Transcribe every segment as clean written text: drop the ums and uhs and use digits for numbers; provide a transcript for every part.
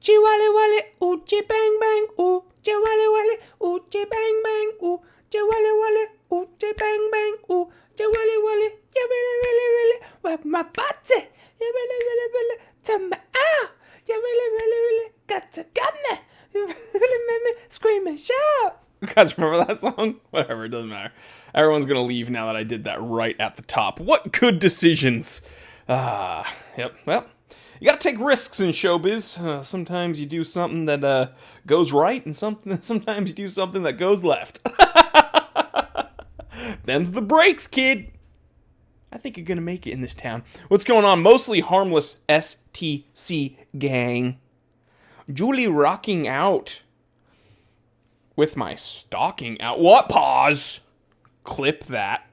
Chiwale wale, ooh, chi bang bang, ooh, chiwale wale, ooh, chi bang bang, ooh, chiwale wale, ooh, chi bang bang, ooh, chiwale wale, you really, work my body, you really, turn me out, you really, got me, you really made me scream and shout. You guys remember that song? Whatever, it doesn't matter. Everyone's gonna leave now that I did that right at the top. What good decisions. Yep, well, you gotta take risks in showbiz. Sometimes you do something that goes right, and sometimes you do something that goes left. Them's the breaks, kid. I think you're gonna make it in this town. What's going on? Mostly harmless STC gang. Julie rocking out with my stocking out. What? Pause. Clip that.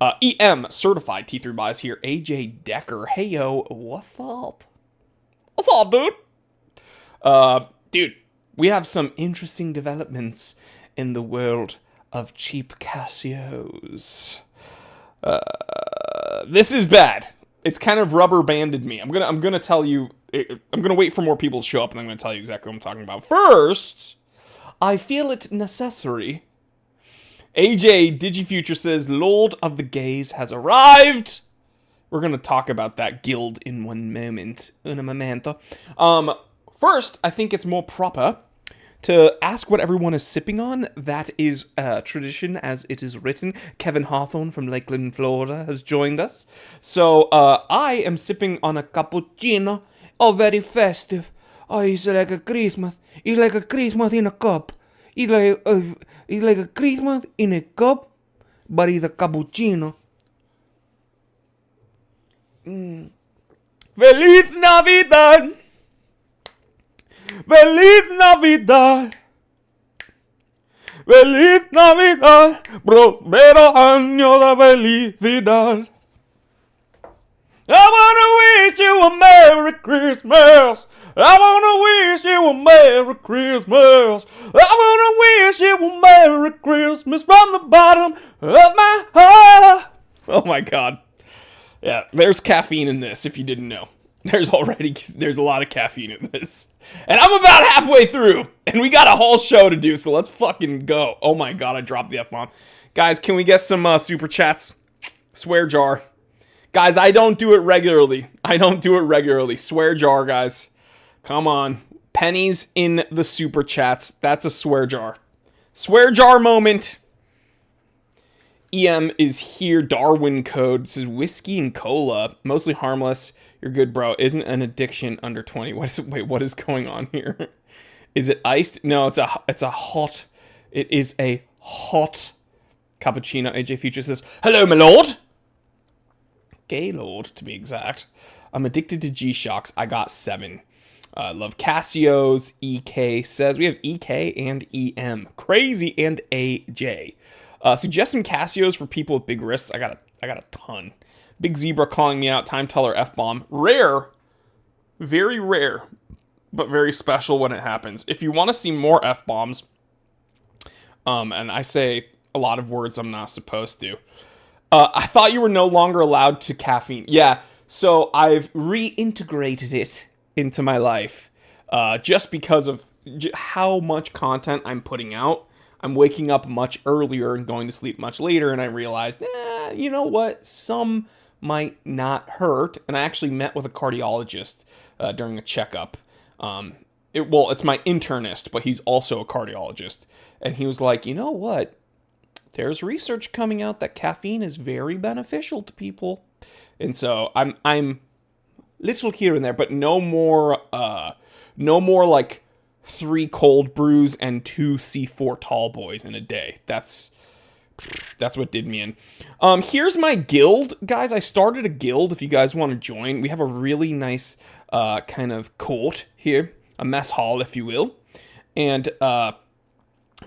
EM certified T3 buys here. AJ Decker. Hey yo, what's up? What's up, dude? Dude, we have some interesting developments in the world of cheap Casios. This is bad. It's kind of rubber banded me. I'm gonna tell you. I'm gonna wait for more people to show up, and I'm gonna tell you exactly what I'm talking about. First, I feel it necessary. AJ Digifuture says, Lord of the Gays has arrived. We're going to talk about that guild in one moment. Un momento. First, I think it's more proper to ask what everyone is sipping on. That is tradition as it is written. Kevin Hawthorne from Lakeland, Florida has joined us. So, I am sipping on a cappuccino. Oh, very festive. Oh, it's like a Christmas. It's like a Christmas in a cup. It's like a Christmas in a cup, but it's a cappuccino. Feliz Navidad! Feliz Navidad! Feliz Navidad! Prospero año de felicidad! I wanna wish you a Merry Christmas! I wanna wish you a Merry Christmas! I wanna wish you a Merry Christmas from the bottom of my heart! Oh my god. Yeah, there's caffeine in this, if you didn't know. There's a lot of caffeine in this. And I'm about halfway through, and we got a whole show to do, so let's fucking go. Oh my god, I dropped the F-bomb. Guys, can we get some super chats? Swear jar. Guys, I don't do it regularly. Swear jar, guys. Come on. Pennies in the super chats. That's a swear jar. Swear jar moment. EM is here. Darwin code. This is whiskey and cola. Mostly harmless. You're good, bro. Isn't an addiction under 20. What is going on here? Is it iced? No, it's a hot. It is a hot cappuccino. AJ Future says, hello, my lord. Gaylord, to be exact. I'm addicted to G-Shocks. I got 7. Love Casios. EK says we have EK and EM. Crazy and AJ. Suggest some Casios for people with big wrists. I got a ton. Big Zebra calling me out. Time Teller F-bomb. Rare. Very rare. But very special when it happens. If you want to see more F-bombs, and I say a lot of words I'm not supposed to, I thought you were no longer allowed to caffeine. Yeah, so I've reintegrated it into my life just because of how much content I'm putting out. I'm waking up much earlier and going to sleep much later, and I realized, you know what? Some might not hurt. And I actually met with a cardiologist during a checkup. It's my internist, but he's also a cardiologist. And he was like, you know what? There's research coming out that caffeine is very beneficial to people. And so I'm little here and there, but no more like 3 cold brews and 2 C4 tall boys in a day. That's what did me in. Here's my guild. Guys, I started a guild if you guys want to join. We have a really nice kind of court here, a mess hall, if you will. And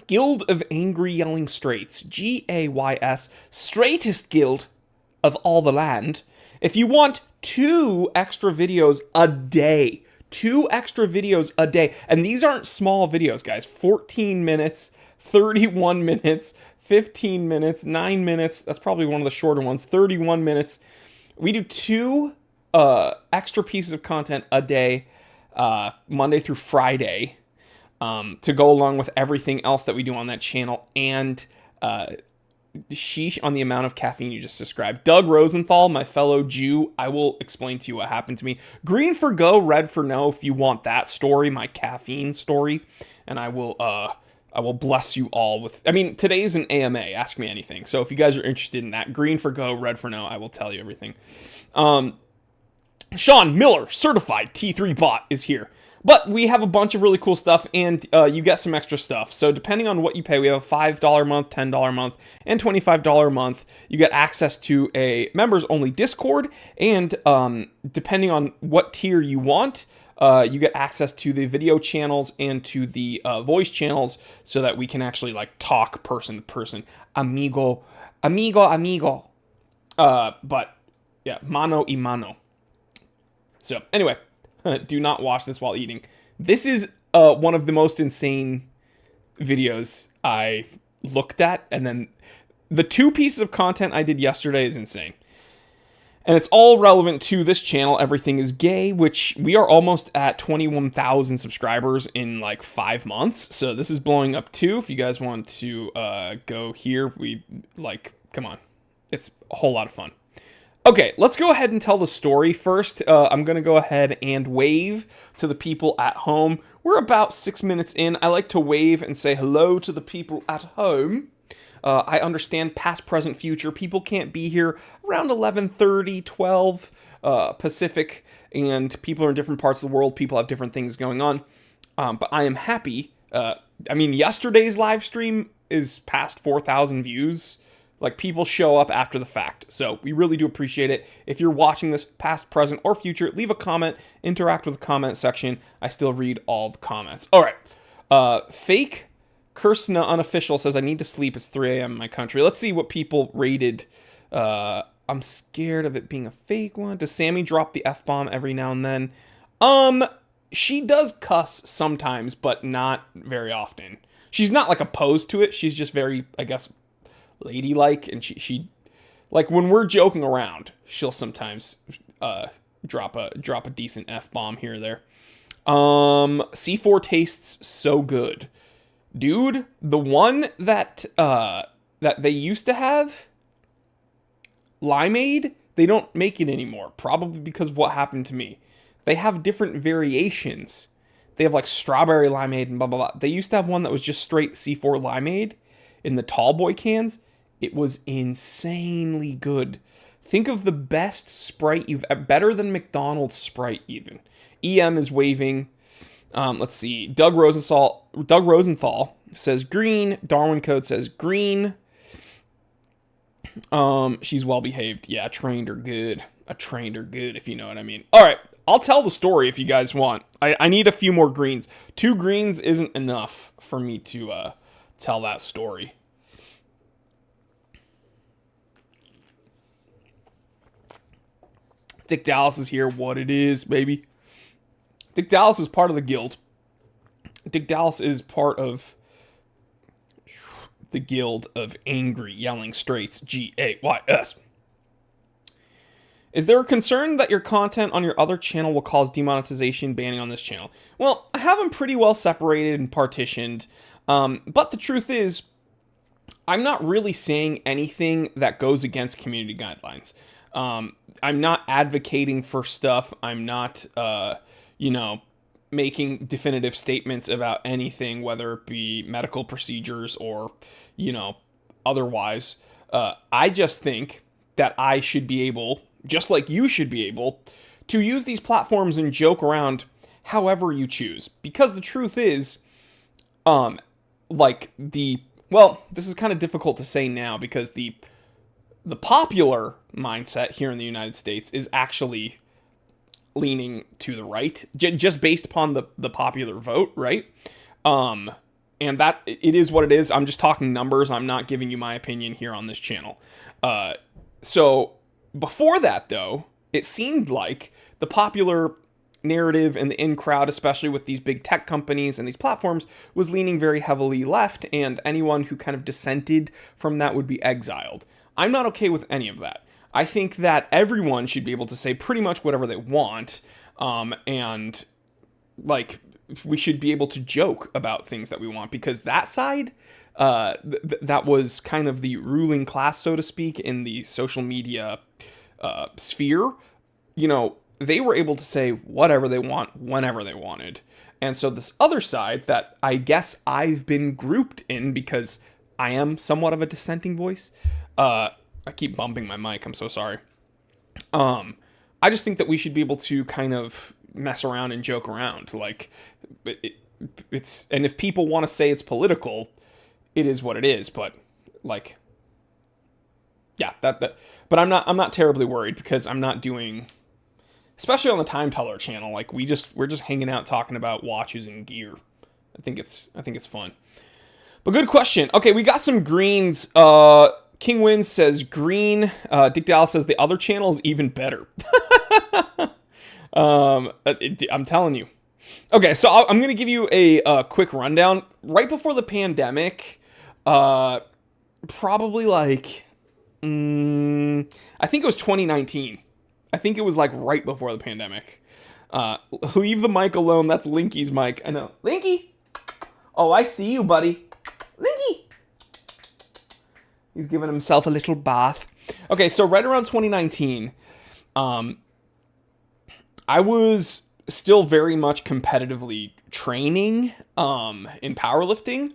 Guild of Angry Yelling Straights, GAYS, straightest guild of all the land. If you want 2 extra videos a day, 2 extra videos a day, and these aren't small videos, guys, 14 minutes, 31 minutes, 15 minutes, 9 minutes, that's probably one of the shorter ones, 31 minutes. We do 2 extra pieces of content a day. Monday through Friday, to go along with everything else that we do on that channel, and sheesh on the amount of caffeine you just described. Doug Rosenthal, my fellow Jew, I will explain to you what happened to me. Green for go, red for no, if you want that story, my caffeine story, and I will bless you all with, I mean, today's an AMA, ask me anything. So if you guys are interested in that, green for go, red for no, I will tell you everything. Sean Miller, certified T3 bot, is here. But we have a bunch of really cool stuff, and you get some extra stuff. So depending on what you pay, we have a $5 a month, $10 a month, and $25 a month. You get access to a members-only Discord, and depending on what tier you want, you get access to the video channels and to the voice channels, so that we can actually like talk person to person, amigo. But yeah, mano y mano. So anyway. Do not watch this while eating. This is one of the most insane videos I looked at, and then the 2 pieces of content I did yesterday is insane. And it's all relevant to this channel, Everything is Gay, which we are almost at 21,000 subscribers in like 5 months. So this is blowing up too. If you guys want to go here, come on. It's a whole lot of fun. Okay, let's go ahead and tell the story first. I'm going to go ahead and wave to the people at home. We're about 6 minutes in. I like to wave and say hello to the people at home. I understand past, present, future. People can't be here around 11:30, 12 Pacific, and people are in different parts of the world. People have different things going on. But I am happy. Yesterday's live stream is past 4,000 views. Like, people show up after the fact. So we really do appreciate it. If you're watching this past, present, or future, leave a comment, interact with the comment section. I still read all the comments. All right. Fake Kursna Unofficial says, I need to sleep. It's 3 a.m. in my country. Let's see what people rated. I'm scared of it being a fake one. Does Sammy drop the F-bomb every now and then? She does cuss sometimes, but not very often. She's not, like, opposed to it. She's just very, I guess, ladylike, and she like when we're joking around, she'll sometimes drop a decent F-bomb here or there. C4 tastes so good, dude. The one that they used to have, limeade, they don't make it anymore, probably because of what happened to me. They have different variations. They have like strawberry limeade and blah blah blah. They used to have one that was just straight C4 limeade in the tall boy cans. It was insanely good. Think of the best Sprite better than McDonald's Sprite even. EM is waving. Let's see. Doug Rosenthal says green. Darwin Code says green. She's well behaved. Yeah, trained her good. Trained her good, if you know what I mean. All right, I'll tell the story if you guys want. I need a few more greens. 2 greens isn't enough for me to tell that story. Dick Dallas is here. What it is, baby. Dick Dallas is part of the guild. Dick Dallas is part of the guild of angry yelling straights. GAYS. Is there a concern that your content on your other channel will cause demonetization banning on this channel? Well, I have them pretty well separated and partitioned. But the truth is, I'm not really saying anything that goes against community guidelines. I'm not advocating for stuff. I'm not, making definitive statements about anything, whether it be medical procedures or, otherwise. I just think that I should be able, just like you should be able, to use these platforms and joke around however you choose. Because the truth is, this is kind of difficult to say now because the popular mindset here in the United States is actually leaning to the right, just based upon the popular vote, right? And that it is what it is. I'm just talking numbers. I'm not giving you my opinion here on this channel. So before that, though, it seemed like the popular narrative and the in crowd, especially with these big tech companies and these platforms, was leaning very heavily left, and anyone who kind of dissented from that would be exiled. I'm not okay with any of that. I think that everyone should be able to say pretty much whatever they want, and like we should be able to joke about things that we want, because that side, that was kind of the ruling class, so to speak, in the social media sphere. They were able to say whatever they want whenever they wanted. And so this other side that I guess I've been grouped in because I am somewhat of a dissenting voice. I keep bumping my mic. I'm so sorry. I just think that we should be able to kind of mess around and joke around. Like, it's, and if people want to say it's political, it is what it is. But like, yeah, but I'm not terribly worried, because I'm not doing, especially on the Time Teller channel. Like, we're just hanging out talking about watches and gear. I think it's fun. But good question. Okay, we got some greens. King Wins says green. Dick Dallas says the other channel is even better. I'm telling you. Okay, so I'm going to give you a quick rundown. Right before the pandemic, probably like, I think it was 2019. I think it was like right before the pandemic. Leave the mic alone. That's Linky's mic. I know. Linky! Oh, I see you, buddy. Linky! He's giving himself a little bath. Okay, so right around 2019, I was still very much competitively training in powerlifting,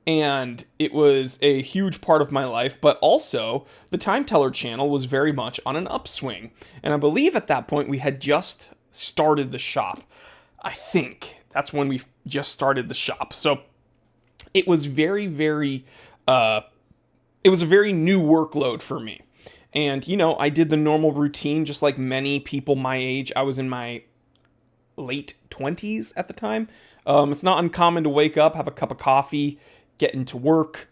and it was a huge part of my life. But also, the Time Teller channel was very much on an upswing, and I believe at that point we had just started the shop. I think that's when we just started the shop. So it was very, very, it was a very new workload for me. And, I did the normal routine, just like many people my age. I was in my late 20s at the time. It's not uncommon to wake up, have a cup of coffee, get into work,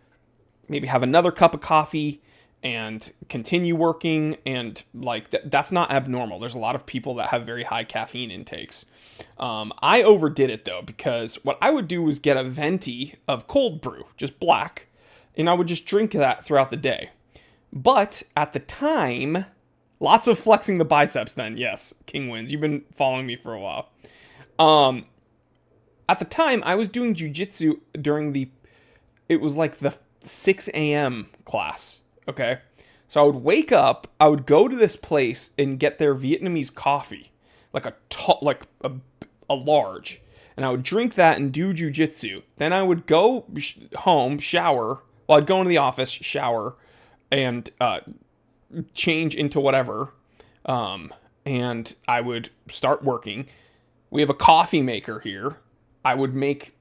maybe have another cup of coffee, and continue working. And like, that's not abnormal. There's a lot of people that have very high caffeine intakes. I overdid it though, because what I would do was get a venti of cold brew, just black, and I would just drink that throughout the day. But at the time, lots of flexing the biceps then. Yes, King Wins. You've been following me for a while. At the time, I was doing jujitsu during it was like the 6 a.m. class. Okay. So I would wake up, I would go to this place and get their Vietnamese coffee, like a large, and I would drink that and do jujitsu. Then I would go home, shower. Well, I'd go into the office, shower, and change into whatever, and I would start working. We have a coffee maker here. I would make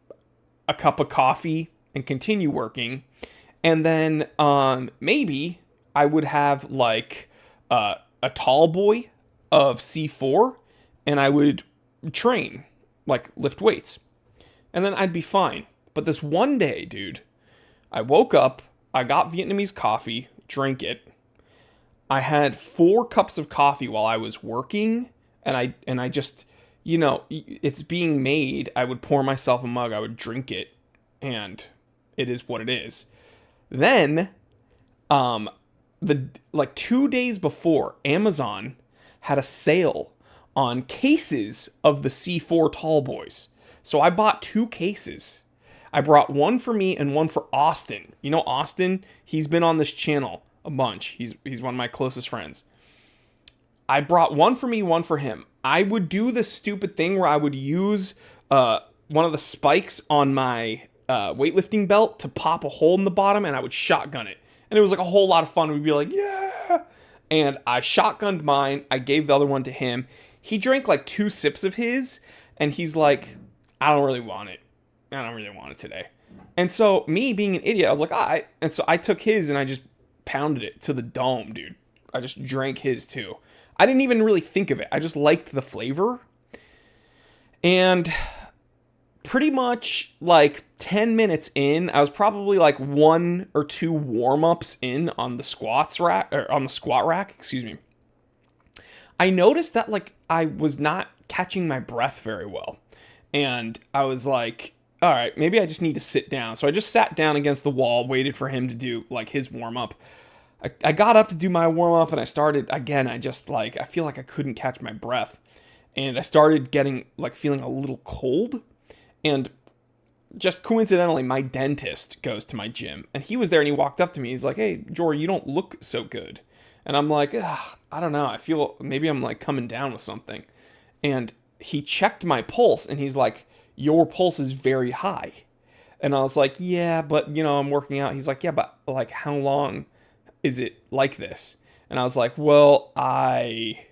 a cup of coffee and continue working, and then maybe I would have like a tall boy of C4, and I would train, like lift weights, and then I'd be fine. But this one day, dude, I woke up, I got Vietnamese coffee, drank it. I had 4 cups of coffee while I was working, and I just, it's being made. I would pour myself a mug, I would drink it, and it is what it is. Then, 2 days before, Amazon had a sale on cases of the C4 tall boys. So I bought 2 cases. I brought one for me and one for Austin. Austin, he's been on this channel a bunch. He's one of my closest friends. I brought one for me, one for him. I would do this stupid thing where I would use one of the spikes on my weightlifting belt to pop a hole in the bottom, and I would shotgun it. And it was like a whole lot of fun. We'd be like, yeah! And I shotgunned mine. I gave the other one to him. He drank like 2 sips of his, and he's like, I don't really want it. I don't really want it today. And so me being an idiot, I was like, all right. And so I took his and I just pounded it to the dome, dude. I just drank his too. I didn't even really think of it. I just liked the flavor. And pretty much like 10 minutes in, I was probably like 1 or 2 warm-ups in on the squat rack, excuse me. I noticed that like I was not catching my breath very well. And I was like, all right, maybe I just need to sit down. So I just sat down against the wall, waited for him to do like his warm-up. I got up to do my warm-up, and I started again. I feel like I couldn't catch my breath. and I started getting like feeling a little cold. And just coincidentally, my dentist goes to my gym, and he was there, and he walked up to me. He's like, "Hey, Jory, you don't look so good." And I'm like, I don't know. I feel maybe I'm like coming down with something. And he checked my pulse, and he's like, "Your pulse is very high." And I was like, "Yeah, but I'm working out." He's like, "Yeah, but like, how long is it like this?" And I was like, "Well, I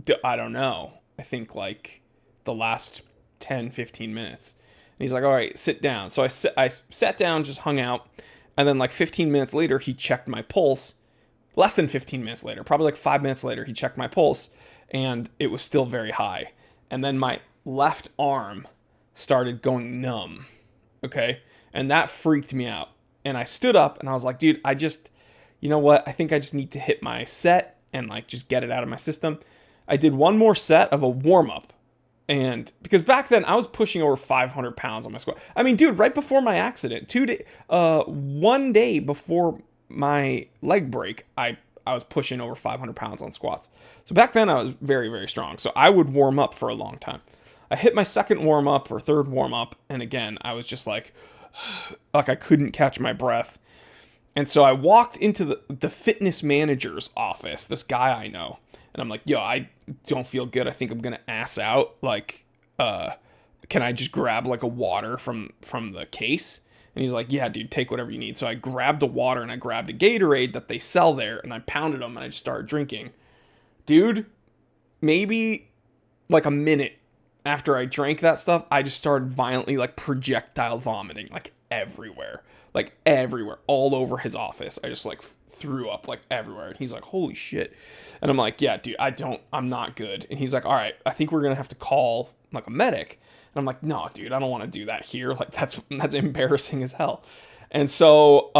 don't know. I think like the last 10, 15 minutes." And he's like, "All right, sit down." So I sat down, just hung out. And then like 15 minutes later, he checked my pulse. Less than 15 minutes later, probably like 5 minutes later, he checked my pulse, and it was still very high. And then my left arm started going numb. Okay. And that freaked me out. And I stood up and I was like, dude, you know what? I think I just need to hit my set and like just get it out of my system. I did one more set of a warm up. And because back then I was pushing over 500 pounds on my squat. I mean, dude, right before my accident, 1 day before my leg break, I was pushing over 500 pounds on squats. So back then I was very, very strong. So I would warm up for a long time. I hit my second warm up or third warm up. And again, I was just like I couldn't catch my breath. And so I walked into the fitness manager's office, this guy I know. And I'm like, "Yo, I don't feel good. I think I'm going to ass out. Like, can I just grab like a water from the case?" And he's like, "Yeah, dude, take whatever you need." So I grabbed a water and I grabbed a Gatorade that they sell there, and I pounded them and I just started drinking. Dude, maybe like a minute after I drank that stuff, I just started violently like projectile vomiting like everywhere, all over his office. I just like threw up like everywhere. And he's like, "Holy shit." And I'm like, "Yeah, dude, I'm not good." And he's like, "All right, I think we're going to have to call like a medic." And I'm like, "No, dude, I don't want to do that here. Like that's embarrassing as hell." And so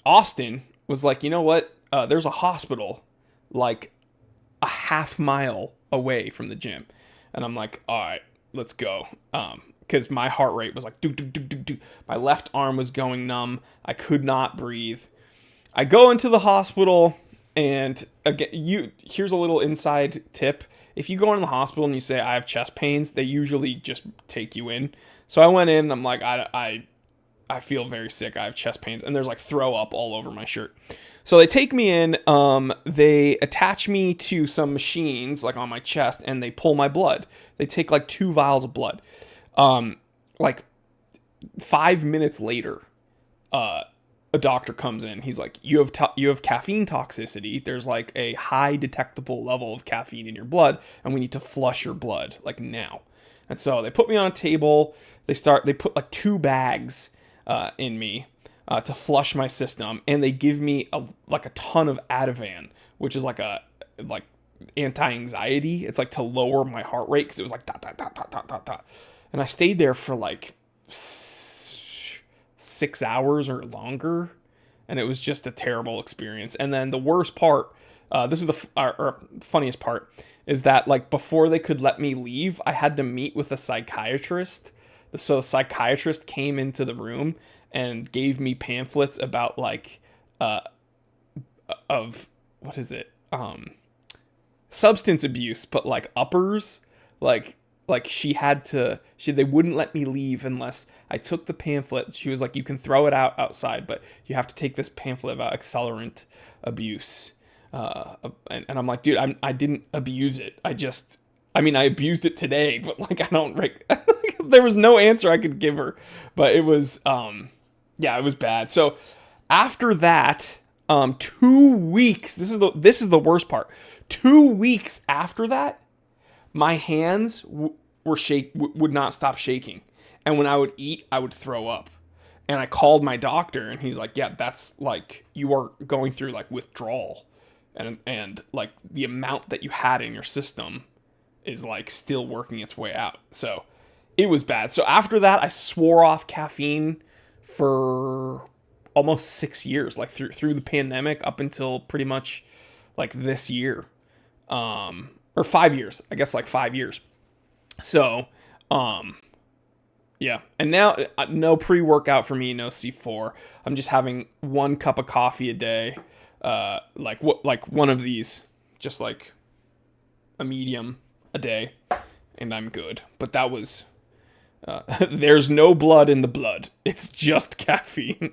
Austin was like, "You know what? There's a hospital like a half mile away from the gym." And I'm like, "All right, let's go." Because my heart rate was like, do, do, do, do, do. My left arm was going numb. I could not breathe. I go into the hospital, and again, here's a little inside tip. If you go into the hospital and you say, "I have chest pains," they usually just take you in. So I went in, and I'm like, I feel very sick. I have chest pains. And there's like throw up all over my shirt. So they take me in, they attach me to some machines like on my chest, and they pull my blood. They take like 2 vials of blood. Like 5 minutes later, a doctor comes in. He's like, you have caffeine toxicity. There's like a high detectable level of caffeine in your blood, and we need to flush your blood like now. And so they put me on a table. They put like 2 bags in me to flush my system, and they give me a ton of Ativan, which is like anti-anxiety. It's like to lower my heart rate, because it was like dot, dot, dot, dot, dot, dot, dot. And I stayed there for like 6 hours or longer, and it was just a terrible experience. And then the worst part, this is the funniest part, is that like before they could let me leave, I had to meet with a psychiatrist. So a psychiatrist came into the room and gave me pamphlets about like of what is it, substance abuse, but like uppers, like they wouldn't let me leave unless I took the pamphlet. She was like, "You can throw it outside, but you have to take this pamphlet about accelerant abuse." And I'm like, "Dude, I didn't abuse it. I abused it today, but like I don't there was no answer I could give her." But it was yeah, it was bad. So after that, 2 weeks, this is the worst part. 2 weeks after that, my hands would not stop shaking. And when I would eat, I would throw up. And I called my doctor, and he's like, "Yeah, that's like, you are going through like withdrawal. And like the amount that you had in your system is like still working its way out." So it was bad. So after that, I swore off caffeine for almost 6 years, like through the pandemic up until pretty much like this year. Or 5 years, I guess, like 5 years. So, yeah. And now, no pre-workout for me, no C4. I'm just having 1 cup of coffee a day. Like one of these, just like a medium, a day, and I'm good. But that was, there's no blood in the blood. It's just caffeine.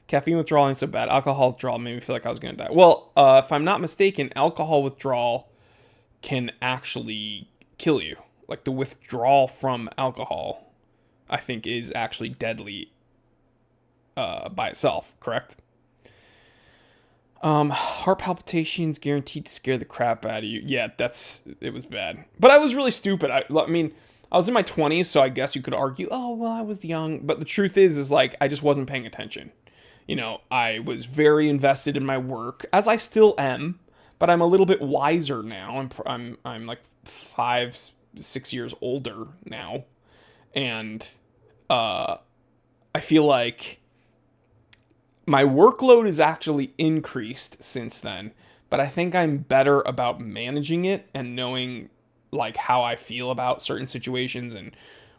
Caffeine withdrawal ain't so bad. Alcohol withdrawal made me feel like I was going to die. Well, if I'm not mistaken, alcohol withdrawal can actually kill you. Like the withdrawal from alcohol, I think, is actually deadly by itself, correct? Heart palpitations guaranteed to scare the crap out of you. Yeah, it was bad. But I was really stupid. I mean, I was in my 20s, so I guess you could argue, oh, well, I was young. But the truth is like, I just wasn't paying attention. You know, I was very invested in my work, as I still am, but I'm a little bit wiser now. I'm like 5-6 years older now, and I feel like my workload is actually increased since then, but I think I'm better about managing it and knowing like how I feel about certain situations and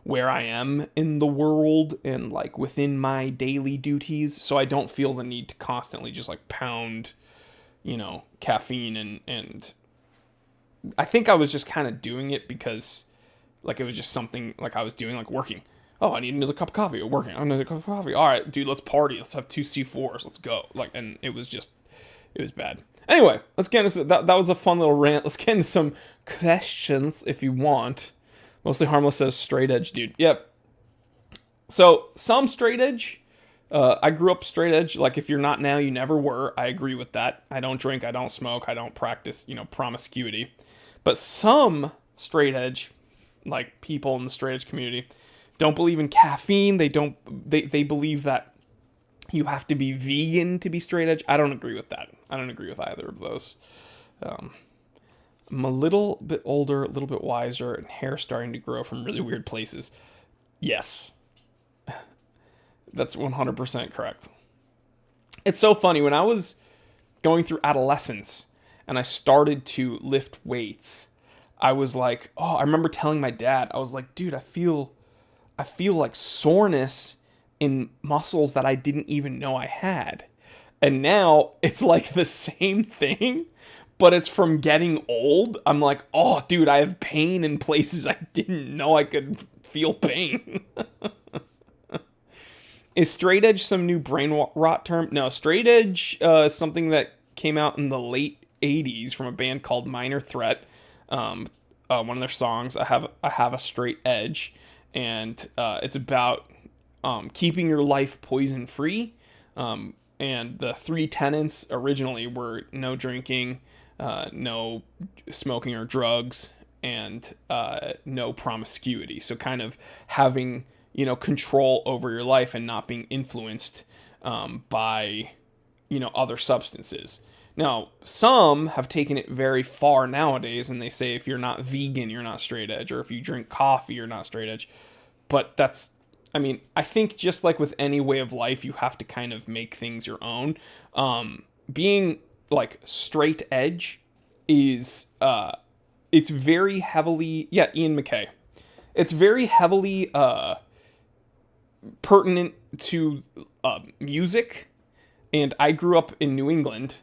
where I am in the world and like within my daily duties, so I don't feel the need to constantly just like pound, you know, caffeine and I think I was just kind of doing it because like it was just something like I was doing, like working. Oh, I need another cup of coffee. Working. I need another cup of coffee. All right, dude, let's party. Let's have 2 C4s. Let's go. Like, and it was bad. Anyway, let's get into that. That was a fun little rant. Let's get into some questions if you want. Mostly harmless says straight edge, dude. Yep. So some straight edge. I grew up straight edge. Like if you're not now, you never were. I agree with that. I don't drink. I don't smoke. I don't practice, you know, promiscuity. But some straight edge, like people in the straight edge community, don't believe in caffeine. They believe that you have to be vegan to be straight edge. I don't agree with that. I don't agree with either of those. I'm a little bit older, a little bit wiser, and hair starting to grow from really weird places. Yes. That's 100% correct. It's so funny. When I was going through adolescence and I started to lift weights, I was like, oh, I remember telling my dad, I was like, dude, I feel like soreness in muscles that I didn't even know I had. And now it's like the same thing, but it's from getting old. I'm like, oh, dude, I have pain in places I didn't know I could feel pain. Is straight edge some new brain rot term? No, straight edge is something that came out in the late 80s from a band called Minor Threat. One of their songs, I have a straight edge, and it's about keeping your life poison free. And the 3 tenets originally were no drinking, no smoking or drugs, and no promiscuity. So kind of having, you know, control over your life and not being influenced by, you know, other substances. Now, some have taken it very far nowadays, and they say if you're not vegan, you're not straight edge, or if you drink coffee, you're not straight edge. But that's, I mean, I think just like with any way of life, you have to kind of make things your own. Being like straight edge is, it's very heavily, yeah, Ian MacKay. It's very heavily pertinent to music, and I grew up in New England,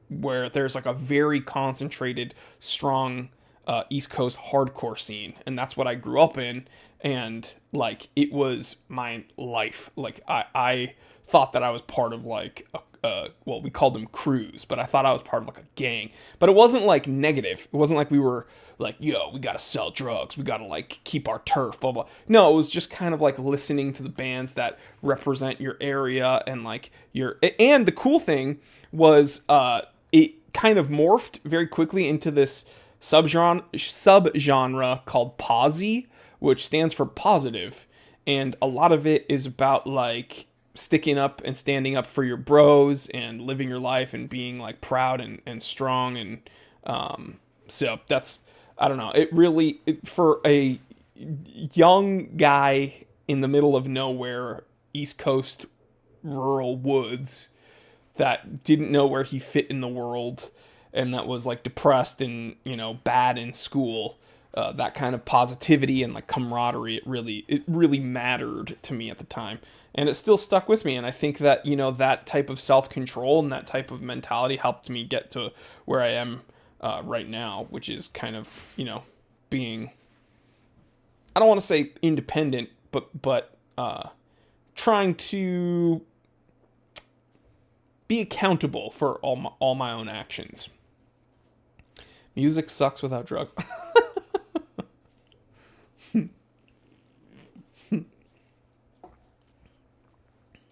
where there's like a very concentrated, strong East Coast hardcore scene, and that's what I grew up in, and like it was my life. Like I thought that I was part of like well, we called them crews, but I thought I was part of like a gang. But it wasn't like negative. It wasn't like we were like, yo, we gotta sell drugs, we gotta like keep our turf, blah blah. No, it was just kind of like listening to the bands that represent your area and like your. And the cool thing was, it kind of morphed very quickly into this subgenre called posy, which stands for positive, and a lot of it is about like sticking up and standing up for your bros and living your life and being like proud and strong. And so that's, I don't know, it really, for a young guy in the middle of nowhere, East Coast rural woods, that didn't know where he fit in the world and that was like depressed and, you know, bad in school, that kind of positivity and like camaraderie, it really mattered to me at the time. And it still stuck with me. And I think that, you know, that type of self-control and that type of mentality helped me get to where I am right now, which is kind of, being, I don't want to say independent, but trying to be accountable for all my own actions. Music sucks without drugs.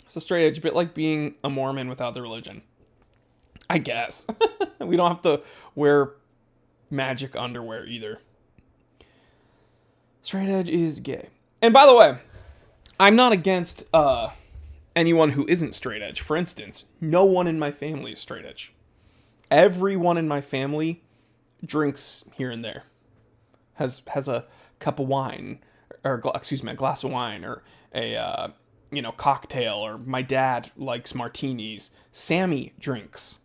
So straight edge, a bit like being a Mormon without the religion, I guess. We don't have to wear magic underwear either. Straight edge is gay. And by the way, I'm not against anyone who isn't straight edge. For instance, no one in my family is straight edge. Everyone in my family drinks here and there. Has a cup of wine, or a glass of wine, or a cocktail, or my dad likes martinis. Sammy drinks.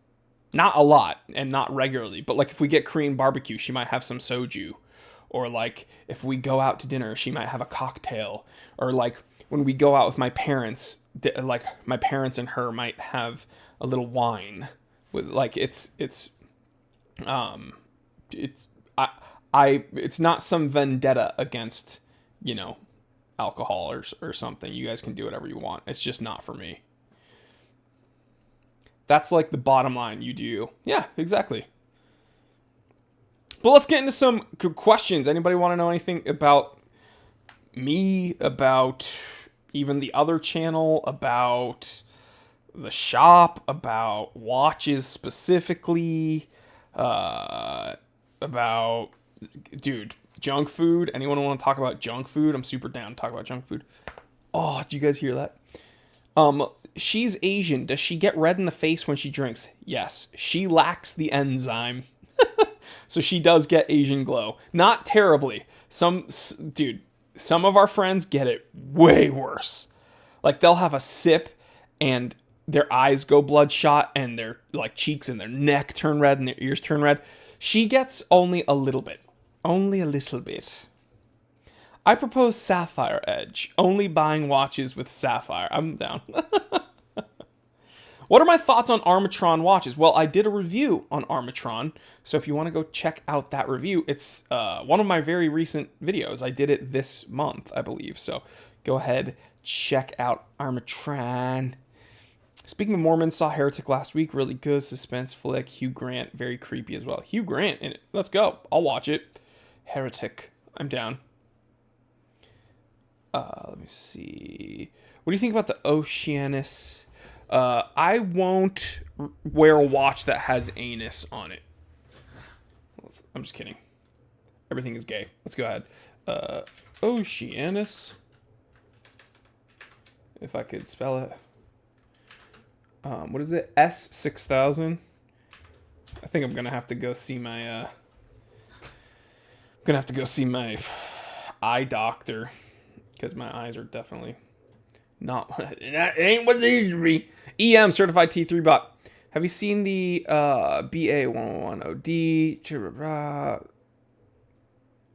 Not a lot and not regularly, but like if we get Korean barbecue, she might have some soju. Or like if we go out to dinner, she might have a cocktail. Or like when we go out with my parents, like my parents and her might have a little wine. With like it's not some vendetta against, alcohol or something. You guys can do whatever you want. It's just not for me. That's like the bottom line. You do. Yeah, exactly. But let's get into some questions. Anybody want to know anything about me, about even the other channel, about the shop, about watches specifically, about, dude, junk food? Anyone want to talk about junk food? I'm super down to talk about junk food. Oh, did you guys hear that? She's Asian. Does she get red in the face when she drinks? Yes. She lacks the enzyme. So she does get Asian glow. Not terribly. Some of our friends get it way worse. Like they'll have a sip and their eyes go bloodshot and their like cheeks and their neck turn red and their ears turn red. She gets only a little bit. Only a little bit. I propose sapphire edge. Only buying watches with sapphire. I'm down. What are my thoughts on Armatron watches? Well, I did a review on Armatron, so if you want to go check out that review, it's one of my very recent videos. I did it this month, I believe, so go ahead, check out Armatron. Speaking of Mormons, saw Heretic last week. Really good suspense flick. Hugh Grant, very creepy as well. Hugh Grant in it. Let's go. I'll watch it. Heretic. I'm down. Let me see. What do you think about the Oceanus? I won't wear a watch that has anus on it. I'm just kidding. Everything is gay. Let's go ahead. Oceanus. If I could spell it. What is it? S6000. I think I'm gonna have to go see my eye doctor because my eyes are definitely not. That ain't what they used to be. EM certified T3 bot. Have you seen the BA111OD?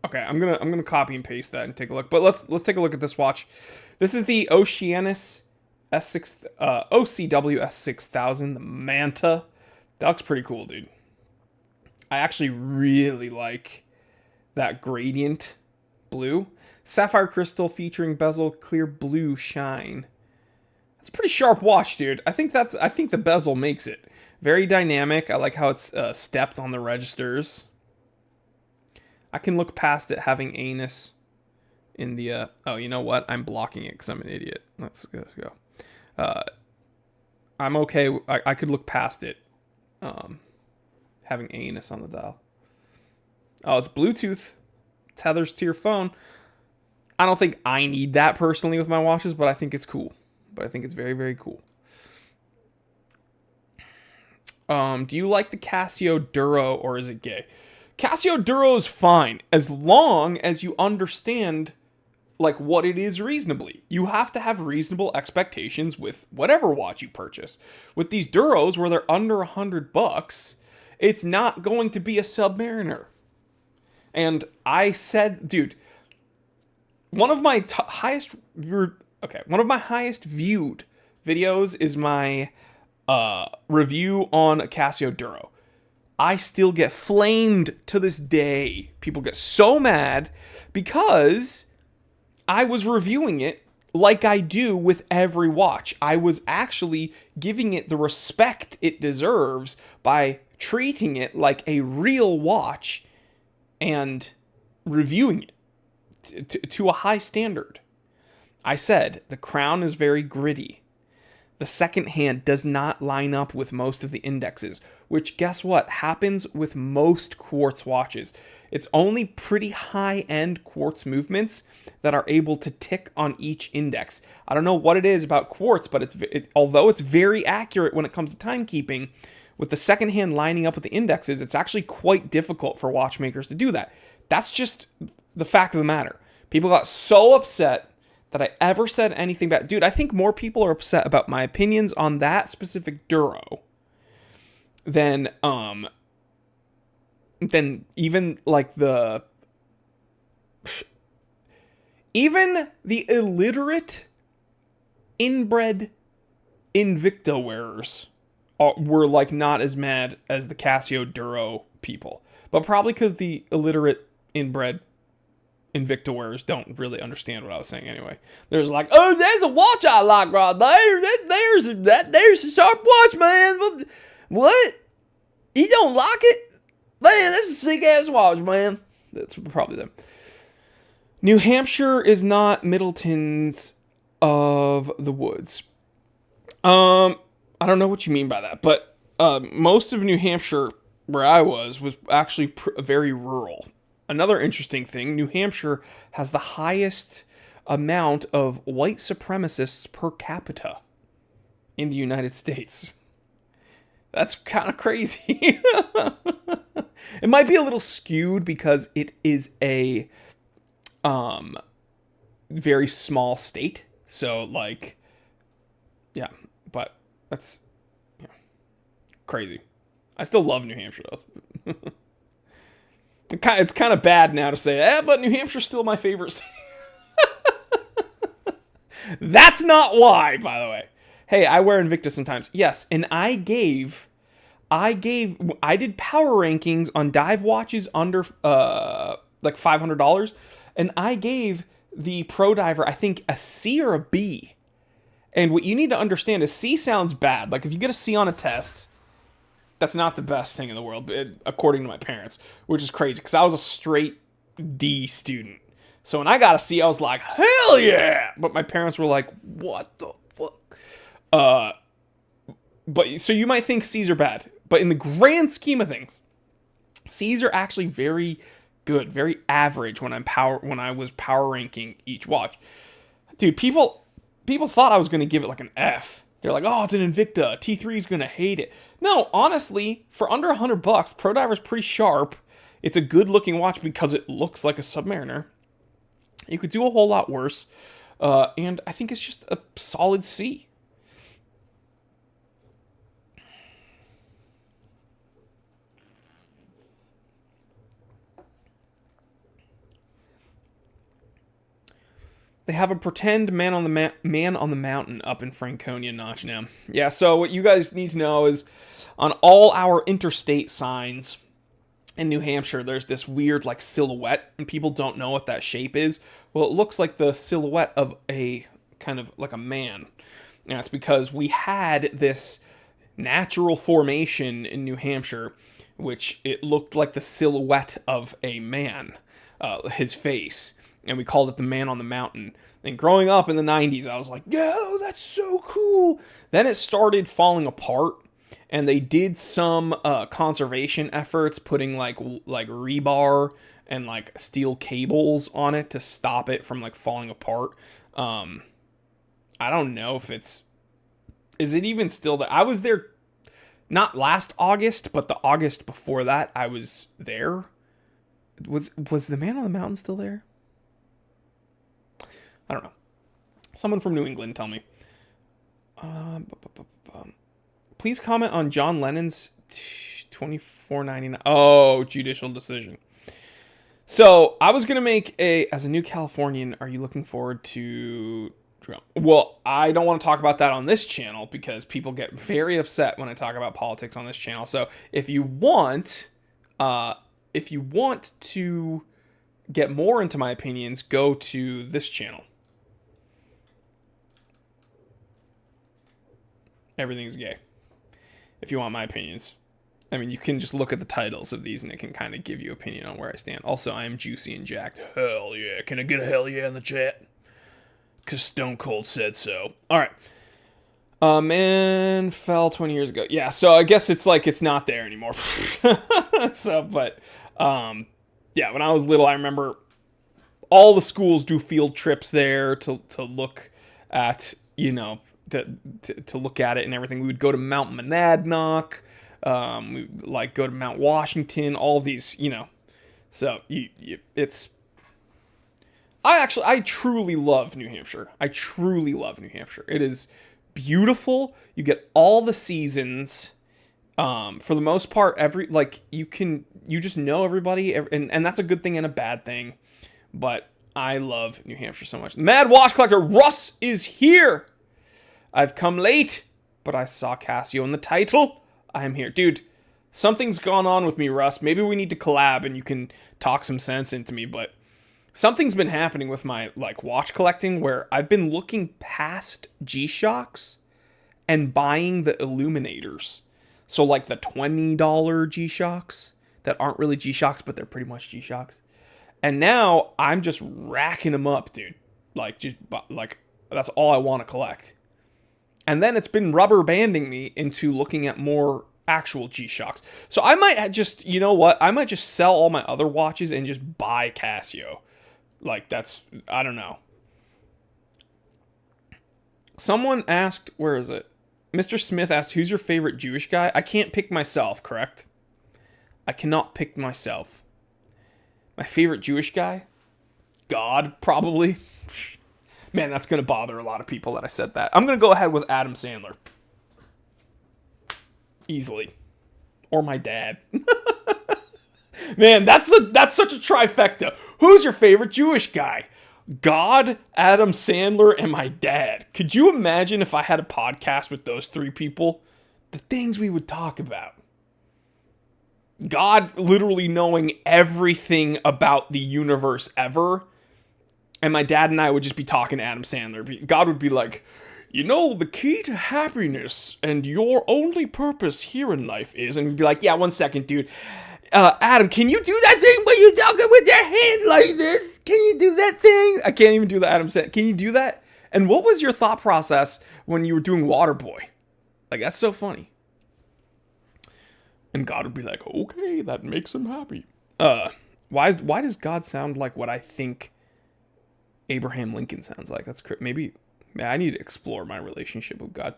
Okay, I'm gonna copy and paste that and take a look. But let's take a look at this watch. This is the Oceanus OCW S6000, the Manta. That looks pretty cool, dude. I actually really like that gradient blue. Sapphire crystal featuring bezel clear blue shine. That's a pretty sharp watch, dude. I think the bezel makes it. Very dynamic. I like how it's stepped on the registers. I can look past it having anus in the... oh, you know what? I'm blocking it because I'm an idiot. Let's go. I'm okay. I could look past it having anus on the dial. Oh, it's Bluetooth. Tethers to your phone. I don't think I need that personally with my watches, but I think it's cool. But I think it's very, very cool. Do you like the Casio Duro or is it gay? Casio Duro is fine as long as you understand like what it is reasonably. You have to have reasonable expectations with whatever watch you purchase. With these Duros where they're under $100, it's not going to be a Submariner. And I said, dude, one of my highest viewed videos is my review on a Casio Duro. I still get flamed to this day. People get so mad because I was reviewing it like I do with every watch. I was actually giving it the respect it deserves by treating it like a real watch and reviewing it to a high standard. I said, the crown is very gritty. The second hand does not line up with most of the indexes, which guess what? Happens with most quartz watches. It's only pretty high-end quartz movements that are able to tick on each index. I don't know what it is about quartz, but although it's very accurate when it comes to timekeeping, with the second hand lining up with the indexes, it's actually quite difficult for watchmakers to do that. That's just the fact of the matter. People got so upset that I ever said anything bad. Dude, I think more people are upset about my opinions on that specific Duro than even like even the illiterate inbred Invicta wearers were like not as mad as the Casio Duro people. But probably because the illiterate inbred Invicta wearers don't really understand what I was saying anyway. There's like, oh, there's a watch I like right there. There's a sharp watch, man. What? You don't like it? Man, that's a sick ass watch, man. That's probably them. New Hampshire is not Middleton's of the woods. I don't know what you mean by that, but most of New Hampshire, where I was actually very rural. Another interesting thing, New Hampshire has the highest amount of white supremacists per capita in the United States. That's kind of crazy. It might be a little skewed because it is a very small state. So, like, yeah, but that's crazy. I still love New Hampshire, though. It's kind of bad now to say, but New Hampshire's still my favorite state. That's not why, by the way. Hey, I wear Invicta sometimes. Yes, and I did power rankings on dive watches under like $500, and I gave the Pro Diver, I think, a C or a B. And what you need to understand is C sounds bad. Like if you get a C on a test, that's not the best thing in the world, according to my parents, which is crazy because I was a straight D student. So when I got a C, I was like, hell yeah! But my parents were like, what the fuck? But so you might think C's are bad, but in the grand scheme of things, C's are actually very good, very average when I was power ranking each watch. Dude, people thought I was going to give it like an F. They're like, oh, it's an Invicta. T3 is going to hate it. No, honestly, for under $100, Pro Diver's pretty sharp. It's a good-looking watch because it looks like a Submariner. You could do a whole lot worse. And I think it's just a solid C. They have a pretend man on the mountain up in Franconia notch now. Yeah, so what you guys need to know is on all our interstate signs in New Hampshire, there's this weird like silhouette, and people don't know what that shape is. Well, it looks like the silhouette of a kind of like a man. And that's because we had this natural formation in New Hampshire, which it looked like the silhouette of a man, his face. And we called it the Man on the Mountain. And growing up in the 90s, I was like, yo, that's so cool. Then it started falling apart. And they did some conservation efforts, putting like rebar and like steel cables on it to stop it from like falling apart. I don't know if is it even still there? I was there not last August, but the August before that, I was there. Was the Man on the Mountain still there? I don't know. Someone from New England, tell me. Please comment on John Lennon's $24.99. Oh, judicial decision. So I was gonna make as a new Californian. Are you looking forward to Well, I don't want to talk about that on this channel because people get very upset when I talk about politics on this channel. So if you want to get more into my opinions, go to this channel. Everything's gay. If you want my opinions. I mean, you can just look at the titles of these and it can kind of give you opinion on where I stand. Also, I am juicy and jacked. Hell yeah. Can I get a hell yeah in the chat? Because Stone Cold said so. All right. Man fell 20 years ago. Yeah, so I guess it's like it's not there anymore. So, but, yeah, when I was little, I remember all the schools do field trips there to look at, you know, to look at it and everything. We would go to Mount Monadnock. We like go to Mount Washington. All these, you know. So it's. I truly love New Hampshire. I truly love New Hampshire. It is beautiful. You get all the seasons. For the most part, you just know everybody, and that's a good thing and a bad thing. But I love New Hampshire so much. Mad Watch Collector Russ is here. I've come late, but I saw Casio in the title. I am here. Dude, something's gone on with me, Russ. Maybe we need to collab and you can talk some sense into me, but something's been happening with my watch collecting where I've been looking past G-Shocks and buying the illuminators. So like the $20 G-Shocks that aren't really G-Shocks, but they're pretty much G-Shocks. And now I'm just racking them up, dude. That's all I want to collect. And then it's been rubber banding me into looking at more actual G-Shocks. So I might just, you know what? I might just sell all my other watches and just buy Casio. I don't know. Someone asked, where is it? Mr. Smith asked, who's your favorite Jewish guy? I can't pick myself, correct? I cannot pick myself. My favorite Jewish guy? God, probably. Man, that's going to bother a lot of people that I said that. I'm going to go ahead with Adam Sandler. Easily. Or my dad. Man, that's such a trifecta. Who's your favorite Jewish guy? God, Adam Sandler, and my dad. Could you imagine if I had a podcast with those three people? The things we would talk about. God literally knowing everything about the universe ever. And my dad and I would just be talking to Adam Sandler. God would be like, you know, the key to happiness and your only purpose here in life is... And he'd be like, yeah, 1 second, dude. Adam, can you do that thing where you talking with your hands like this? Can you do that thing? I can't even do the Adam Sandler. Can you do that? And what was your thought process when you were doing Waterboy? Like, that's so funny. And God would be like, okay, that makes him happy. Why does God sound like what I think Abraham Lincoln sounds like? That's maybe I need to explore my relationship with God.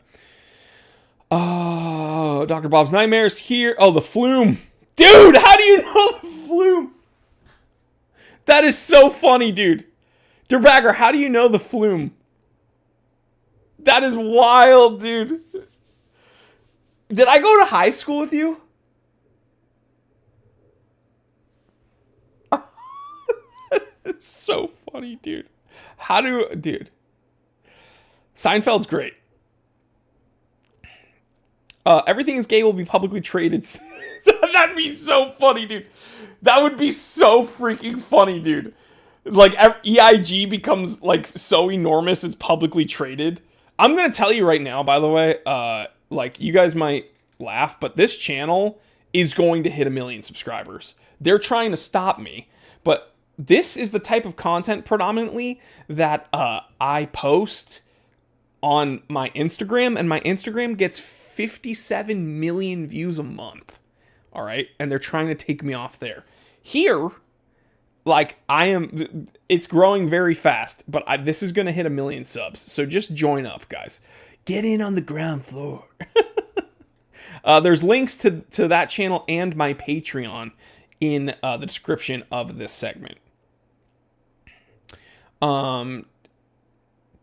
Oh, Dr. Bob's Nightmares here. Oh, the Flume. Dude, how do you know the Flume? That is so funny, dude. Derbagger, how do you know the Flume? That is wild, dude. Did I go to high school with you? It's so funny, dude. Dude. Seinfeld's great. Everything is gay will be publicly traded. That'd be so funny, dude. That would be so freaking funny, dude. Like, EIG becomes, like, so enormous it's publicly traded. I'm gonna tell you right now, by the way, you guys might laugh, but this channel is going to hit 1 million subscribers. They're trying to stop me, but this is the type of content predominantly that I post on my Instagram, and my Instagram gets 57 million views a month. All right, and they're trying to take me off there. Here, it's growing very fast, but this is going to hit 1 million subs. So just join up, guys. Get in on the ground floor. There's links to that channel and my Patreon in the description of this segment.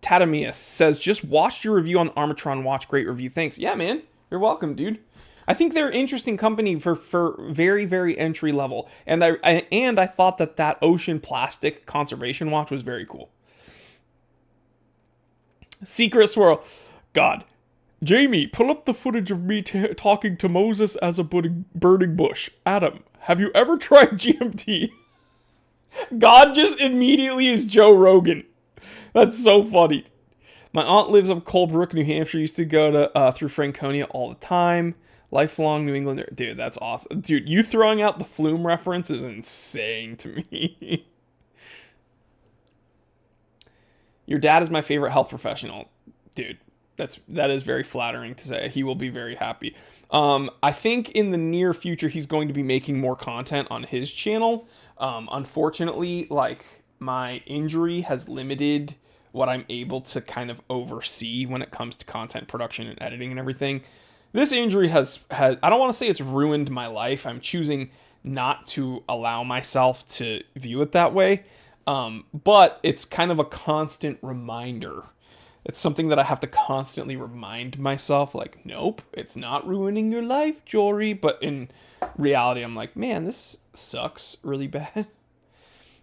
Tatamius says, just watched your review on Armatron Watch. Great review. Thanks. Yeah, man. You're welcome, dude. I think they're an interesting company for very, very entry level. And I thought that Ocean Plastic Conservation Watch was very cool. Secret swirl. God. Jamie, pull up the footage of me talking to Moses as a burning bush. Adam, have you ever tried GMT? God just immediately is Joe Rogan. That's so funny. My aunt lives up Colebrook, New Hampshire. Used to go to through Franconia all the time. Lifelong New Englander. Dude, that's awesome. Dude, you throwing out the Flume reference is insane to me. Your dad is my favorite health professional. Dude, that is very flattering to say. He will be very happy. I think in the near future, he's going to be making more content on his channel. Unfortunately, like, my injury has limited what I'm able to kind of oversee when it comes to content production and editing and everything. This injury has I don't want to say it's ruined my life. I'm choosing not to allow myself to view it that way. But it's kind of a constant reminder. It's something that I have to constantly remind myself, like, nope, it's not ruining your life, Jory. But in reality, I'm like, man, this sucks really bad.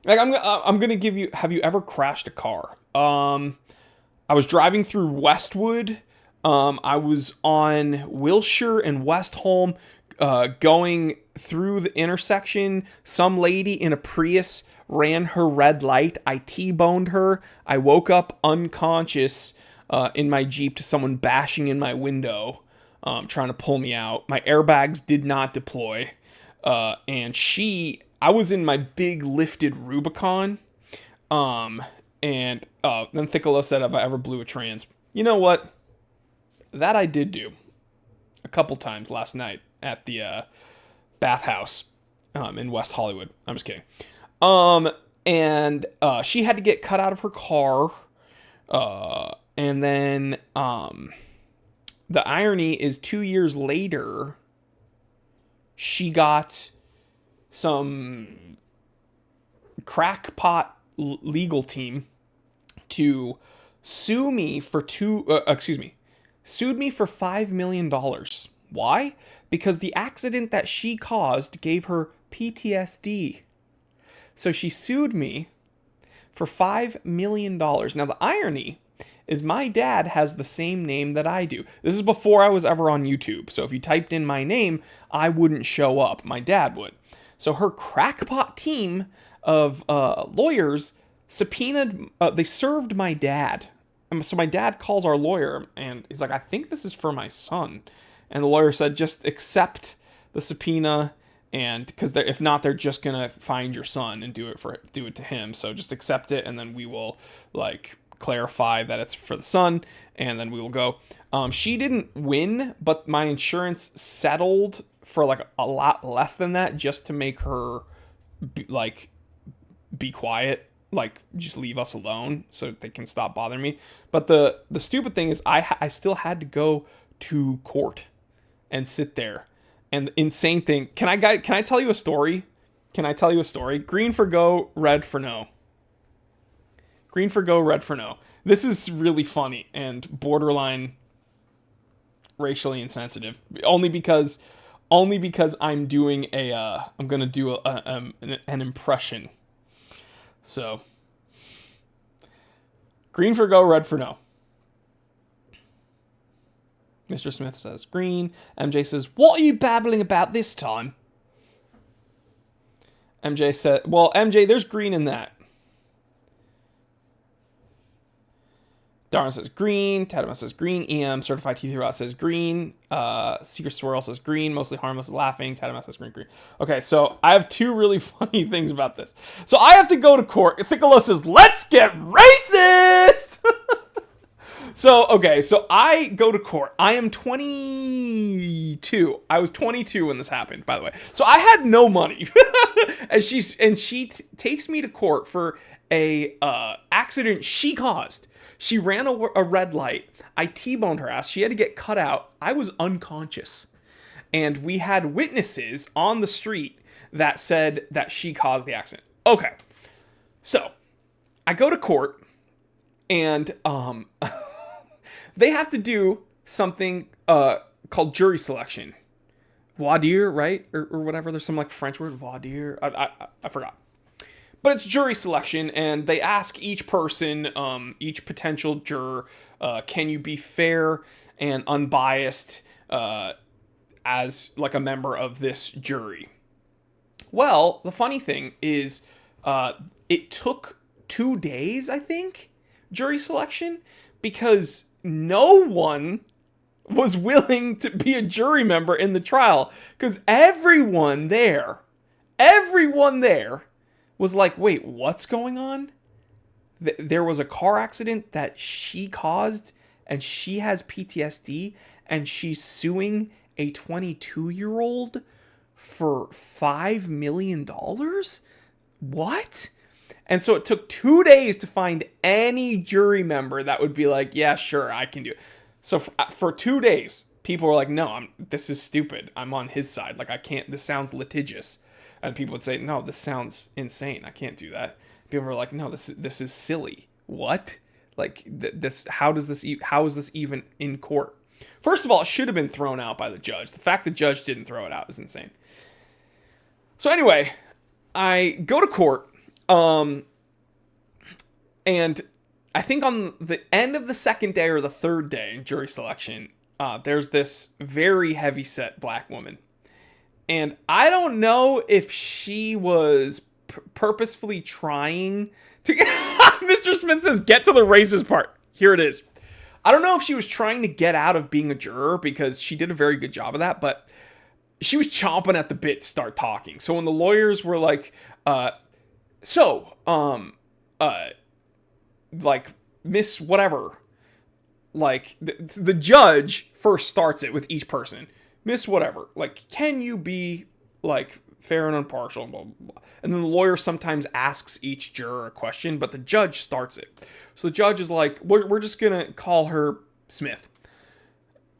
Like, I'm gonna give you. Have you ever crashed a car? I was driving through Westwood. I was on Wilshire and Westholm, going through the intersection. Some lady in a Prius ran her red light. I T-boned her. I woke up unconscious in my Jeep to someone bashing in my window, trying to pull me out. My airbags did not deploy. And I was in my big lifted Rubicon. And then Thickolo said, have I ever blew a trans? You know what? That I did do a couple times last night at the bathhouse in West Hollywood. I'm just kidding. And she had to get cut out of her car. And then the irony is 2 years later, she got some crackpot legal team to sue me for sued me for $5 million. Why? Because the accident that she caused gave her PTSD. So she sued me for $5 million. Now, the irony is my dad has the same name that I do. This is before I was ever on YouTube. So if you typed in my name, I wouldn't show up. My dad would. So her crackpot team of lawyers subpoenaed, they served my dad. So my dad calls our lawyer and he's like, I think this is for my son. And the lawyer said, just accept the subpoena, and because if not, they're just gonna find your son and do it to him. So just accept it, and then we will like clarify that it's for the son, and then we will go. She didn't win, but my insurance settled for like a lot less than that, just to make her be quiet, like just leave us alone so they can stop bothering me. But the stupid thing is I still had to go to court and sit there. And the insane thing, can I tell you a story? Can I tell you a story? Green for go, red for no. Green for go, red for no. This is really funny and borderline racially insensitive. Only because I'm doing I'm gonna do an impression. So, green for go, red for no. Mr. Smith says green. MJ says, what are you babbling about this time? MJ said, well, MJ, there's green in that. Darren says green. Tadama says green. EM Certified T3 Rot says green. Secret Swirl says green. Mostly Harmless is laughing. Tadama says green. Okay, so I have two really funny things about this. So I have to go to court. Thickolo says, let's get racist! So I go to court. I am 22. I was 22 when this happened, by the way. So I had no money. and she takes me to court for a accident she caused. She ran a red light. I T-boned her ass. She had to get cut out. I was unconscious. And we had witnesses on the street that said that she caused the accident. Okay. So I go to court and they have to do something called jury selection. Voir dire, right? Or whatever. There's some like French word, voir dire. I forgot. But it's jury selection, and they ask each person, each potential juror, can you be fair and unbiased as like a member of this jury? Well, the funny thing is, it took 2 days, I think, jury selection, because no one was willing to be a jury member in the trial, because everyone there was like, wait, what's going on? There was a car accident that she caused, and she has PTSD, and she's suing a 22-year-old for $5 million? What? And so it took 2 days to find any jury member that would be like, yeah, sure, I can do it. So for 2 days, people were like, no, this is stupid. I'm on his side. Like, I can't, this sounds litigious. And people would say, no, this sounds insane. I can't do that. People were like, no, this is silly. What? Like, how is this even in court? First of all, it should have been thrown out by the judge. The fact the judge didn't throw it out is insane. So anyway, I go to court, and I think on the end of the second day or the third day in jury selection, there's this very heavy-set black woman. And I don't know if she was purposefully trying to... Mr. Smith says, get to the racist part. Here it is. I don't know if she was trying to get out of being a juror, because she did a very good job of that, but she was chomping at the bit to start talking. So when the lawyers were like, like, Miss whatever, like, the judge first starts it with each person. Miss whatever, like, can you be, like, fair and impartial, blah, blah, blah. And then the lawyer sometimes asks each juror a question, but the judge starts it. So the judge is like, we're just going to call her Smith.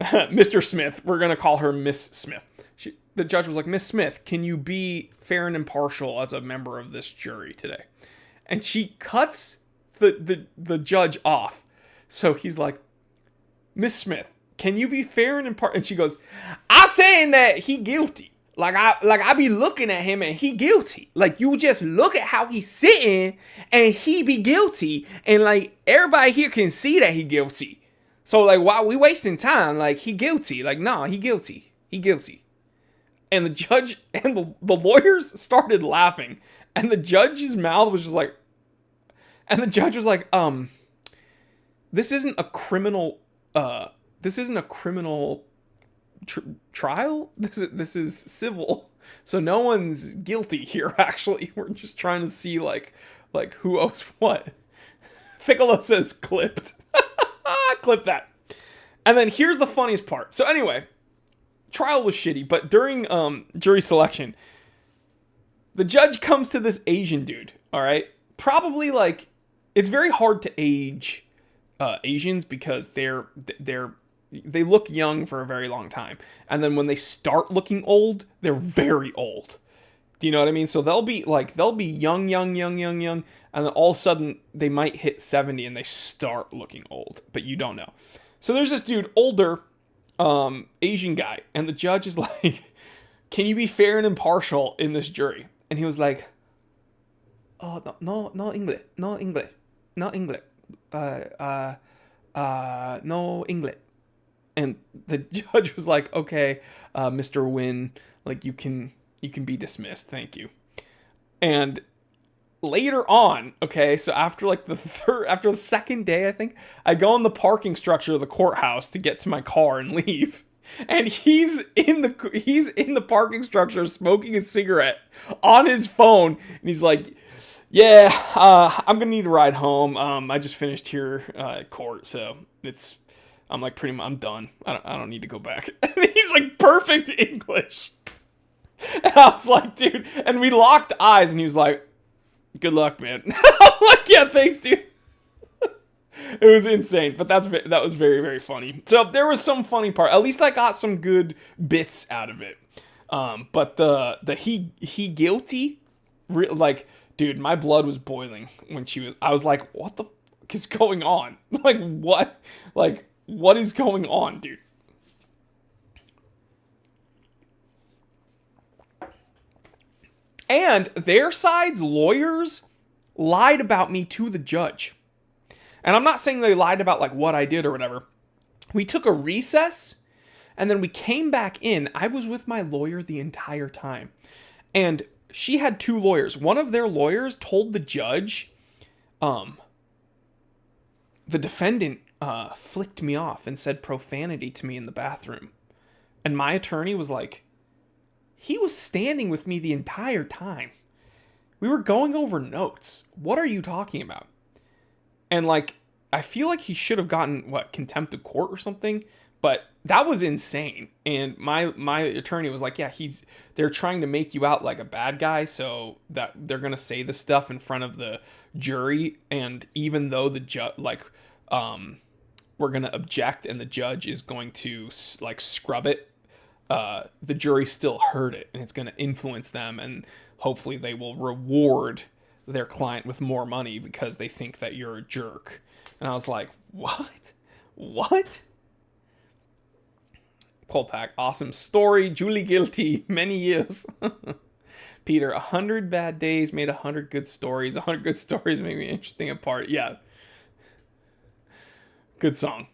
Mr. Smith, we're going to call her Miss Smith. The judge was like, Miss Smith, can you be fair and impartial as a member of this jury today? And she cuts the judge off. So he's like, Miss Smith, can you be fair and impartial? And she goes, I'm saying that he guilty. Like I be looking at him and he guilty. Like, you just look at how he's sitting and he be guilty. And like, everybody here can see that he guilty. So like, why we wasting time? Like, he guilty. Like, nah, he guilty. He guilty. And the judge and the lawyers started laughing. And the judge's mouth was just like, and the judge was like, this isn't a criminal, trial. This is civil. So no one's guilty here, actually. We're just trying to see, like who owes what. Piccolo says clipped. Clip that. And then here's the funniest part. So anyway, trial was shitty, but during jury selection, the judge comes to this Asian dude, all right? Probably, like, it's very hard to age Asians, because they look young for a very long time. And then when they start looking old, they're very old. Do you know what I mean? So they'll be young, and then all of a sudden they might hit 70 and they start looking old, but you don't know. So there's this dude, older, Asian guy, and the judge is like, can you be fair and impartial in this jury? And he was like, oh, no English, no English, no English, no English. And the judge was like, okay, Mr. Wynn, like, you can be dismissed, thank you. And later on, okay, so after like after the second day, I think, I go in the parking structure of the courthouse to get to my car and leave. And he's in the parking structure smoking a cigarette on his phone, and he's like, yeah, I'm gonna need a ride home. I just finished here at court, so I'm like, pretty much, I'm done. I don't need to go back. And he's like, perfect English. And I was like, dude, and we locked eyes, and he was like, good luck, man. I'm like, yeah, thanks, dude. It was insane, but that was very, very funny. So there was some funny part. At least I got some good bits out of it. But the he guilty, like, dude, my blood was boiling when I was like, what the fuck is going on? Like, what? Like, what is going on, dude? And their side's lawyers lied about me to the judge. And I'm not saying they lied about like what I did or whatever. We took a recess and then we came back in. I was with my lawyer the entire time. And she had two lawyers. One of their lawyers told the judge, the defendant flicked me off and said profanity to me in the bathroom. And my attorney was like, he was standing with me the entire time. We were going over notes. What are you talking about? And like, I feel like he should have gotten, contempt of court or something. But that was insane. And my attorney was like, yeah, they're trying to make you out like a bad guy, so that they're going to say the stuff in front of the jury. And even though the judge, we're going to object and the judge is going to like scrub it, the jury still heard it, and it's going to influence them, and hopefully they will reward their client with more money because they think that you're a jerk. And I was like, what? Cold Pack, awesome story. Julie guilty, many years. Peter, 100 bad days made 100 good stories. 100 good stories make me interesting apart. Yeah. Good song.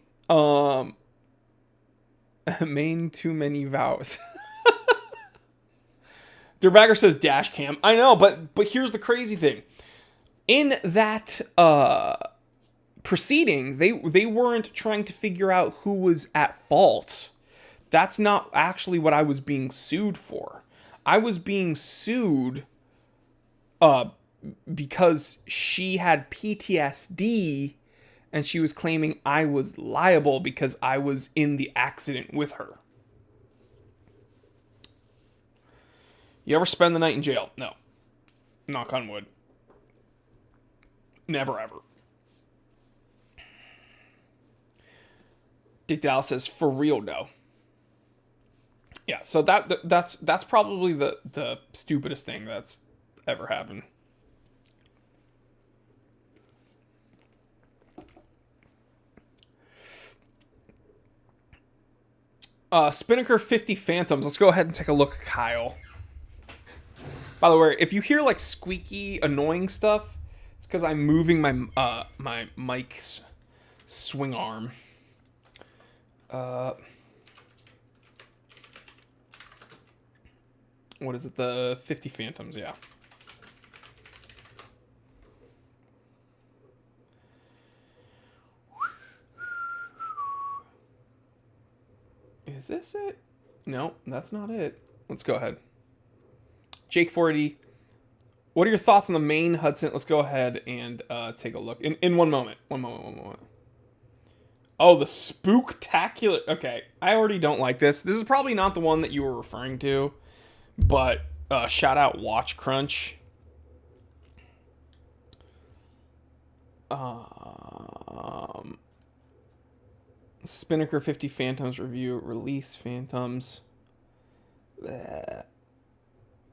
Main too many vows. Dirtbagger says dash cam. I know, but here's the crazy thing. In that proceeding, they weren't trying to figure out who was at fault. That's not actually what I was being sued for. I was being sued because she had PTSD and she was claiming I was liable because I was in the accident with her. You ever spend the night in jail? No. Knock on wood. Never ever. Dick Dallas says, for real, no. Yeah, so that's probably the stupidest thing that's ever happened. Spinnaker 50 Phantoms. Let's go ahead and take a look, Kyle. By the way, if you hear like squeaky, annoying stuff, it's because I'm moving my my mic's swing arm. What is it? The 50 Phantoms, yeah. Is this it? No, that's not it. Let's go ahead. Jake 480. What are your thoughts on the main Hudson? Let's go ahead and take a look. In one moment. One moment. Oh, the spooktacular. Okay, I already don't like this. This is probably not the one that you were referring to. But shout out Watch Crunch. Spinnaker 50 Phantoms review. Release Phantoms. Bleh.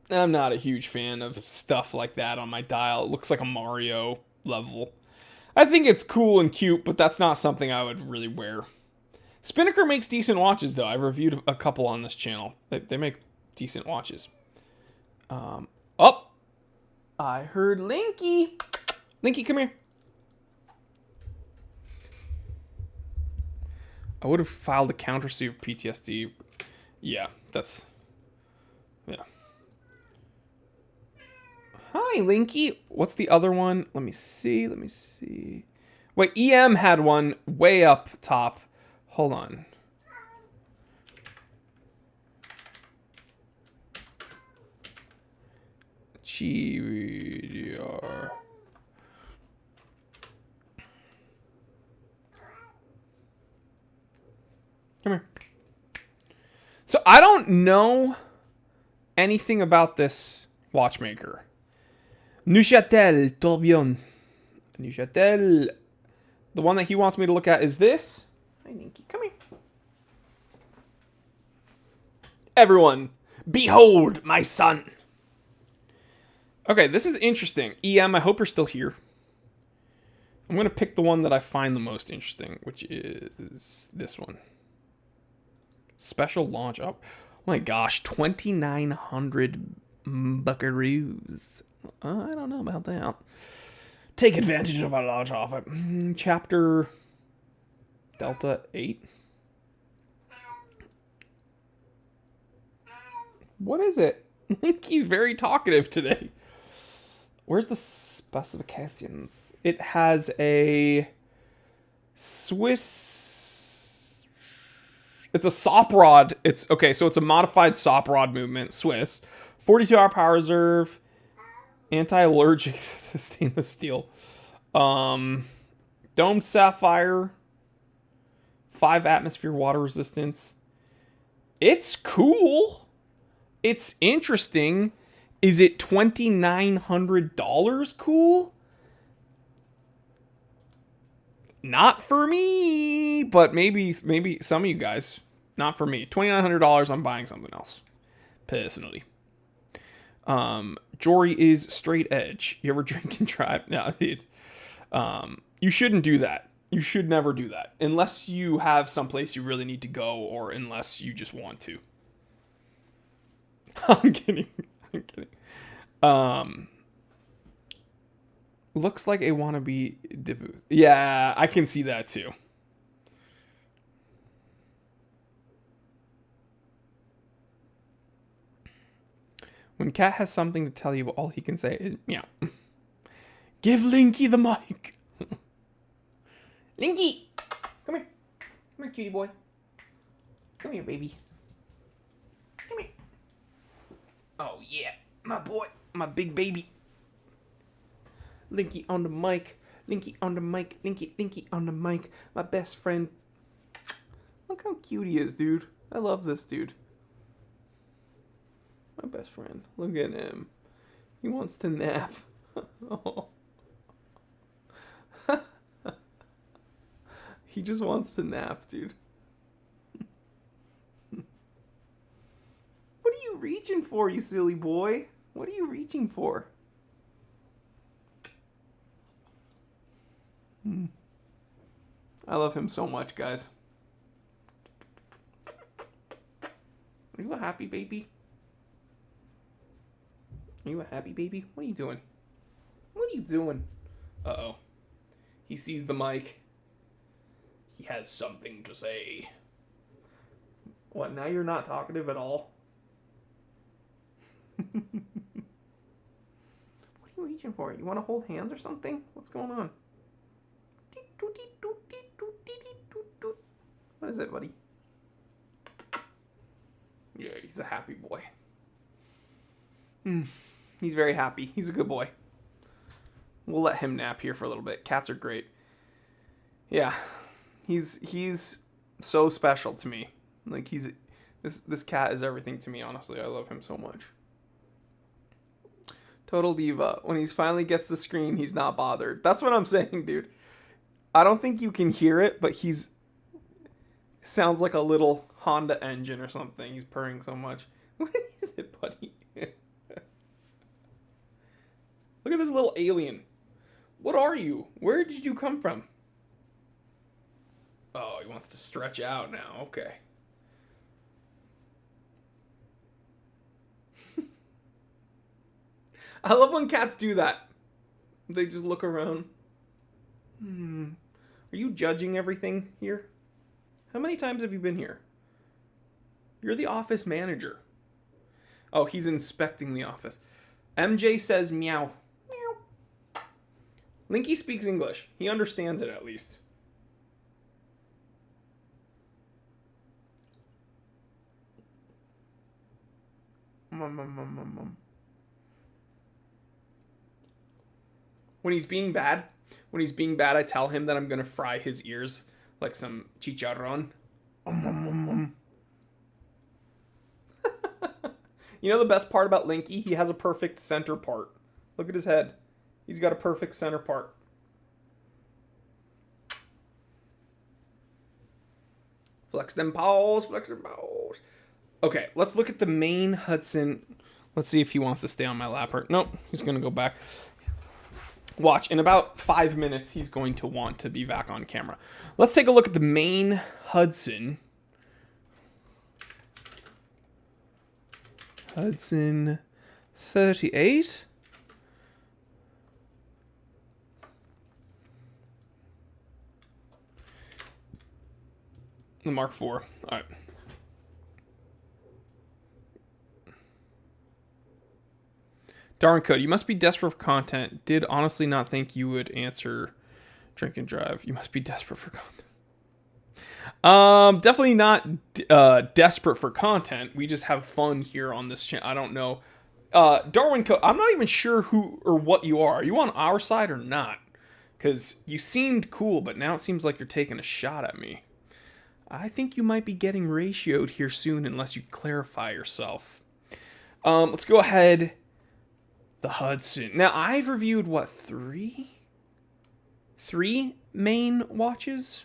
I'm not a huge fan of stuff like that on my dial. It looks like a Mario level. I think it's cool and cute, but that's not something I would really wear. Spinnaker makes decent watches, though. I've reviewed a couple on this channel. They make decent watches. Oh! I heard Linky. Linky, come here. I would have filed a countersuit of PTSD. Yeah, that's... Yeah. Hi, Linky. What's the other one? Let me see. Wait, EM had one way up top. Hold on. GDR. Come here. So I don't know anything about this watchmaker. Neuchâtel Tourbillon. Neuchâtel. The one that he wants me to look at is this. Hi, Ninky. Come here. Everyone, behold my son. Okay, this is interesting. EM, I hope you're still here. I'm going to pick the one that I find the most interesting, which is this one. Special launch up. Oh my gosh, 2,900 buckaroos. I don't know about that. Take advantage of a large offer. Chapter Delta 8. What is it? I think he's very talkative today. Where's the specifications? It has a Swiss. It's a sop rod. It's okay, so it's a modified sop rod movement, Swiss. 42-hour power reserve. Anti-allergic to stainless steel. Domed sapphire. 5 atmosphere water resistance. It's cool. It's interesting. Is it $2,900 cool? Not for me, but maybe some of you guys. Not for me. $2,900, I'm buying something else. Personally. Jory is straight edge. You ever drink and drive? No, dude. You shouldn't do that. You should never do that. Unless you have someplace you really need to go, or unless you just want to. I'm kidding. I'm kidding. Looks like a wannabe Dibu. Yeah, I can see that too. When Cat has something to tell you, all he can say is meow. Give Linky the mic. Linky! Come here. Come here, cutie boy. Come here, baby. Come here. Oh, yeah. My boy. My big baby. Linky on the mic. Linky on the mic. Linky on the mic. My best friend. Look how cute he is, dude. I love this dude. My best friend. Look at him. He wants to nap. Oh. He just wants to nap, dude. What are you reaching for, you silly boy? What are you reaching for? I love him so much, guys. Are you a happy baby? Are you a happy baby? What are you doing? What are you doing? Uh-oh. He sees the mic. He has something to say. What, now you're not talkative at all? What are you reaching for? You want to hold hands or something? What's going on? What is it, buddy? Yeah, he's a happy boy. He's very happy. He's a good boy. We'll let him nap here for a little bit. Cats are great. Yeah. He's so special to me. Like this cat is everything to me, honestly. I love him so much. Total diva. When he finally gets the screen, he's not bothered. That's what I'm saying, dude. I don't think you can hear it, but sounds like a little Honda engine or something. He's purring so much. What is it, buddy? Look at this little alien. What are you? Where did you come from? Oh, he wants to stretch out now. Okay. I love when cats do that. They just look around. Are you judging everything here? How many times have you been here? You're the office manager. Oh, he's inspecting the office. MJ says meow. Meow. Linky speaks English. He understands it at least. When he's being bad, I tell him that I'm gonna fry his ears like some chicharron. You know the best part about Linky? He has a perfect center part. Look at his head. He's got a perfect center part. Flex them paws, flex them paws. Okay, let's look at the main Hudson. Let's see if he wants to stay on my lap. Nope, he's going to go back. Watch, in about 5 minutes, he's going to want to be back on camera. Let's take a look at the main Hudson. Hudson 38. The Mark IV. All right. Darwin Code, you must be desperate for content. Did honestly not think you would answer drink and drive. You must be desperate for content. Definitely not desperate for content. We just have fun here on this channel. I don't know. Darwin Code, I'm not even sure who or what you are. Are you on our side or not? Because you seemed cool, but now it seems like you're taking a shot at me. I think you might be getting ratioed here soon unless you clarify yourself. Let's go ahead. The Hudson. Now, I've reviewed, what, three main watches?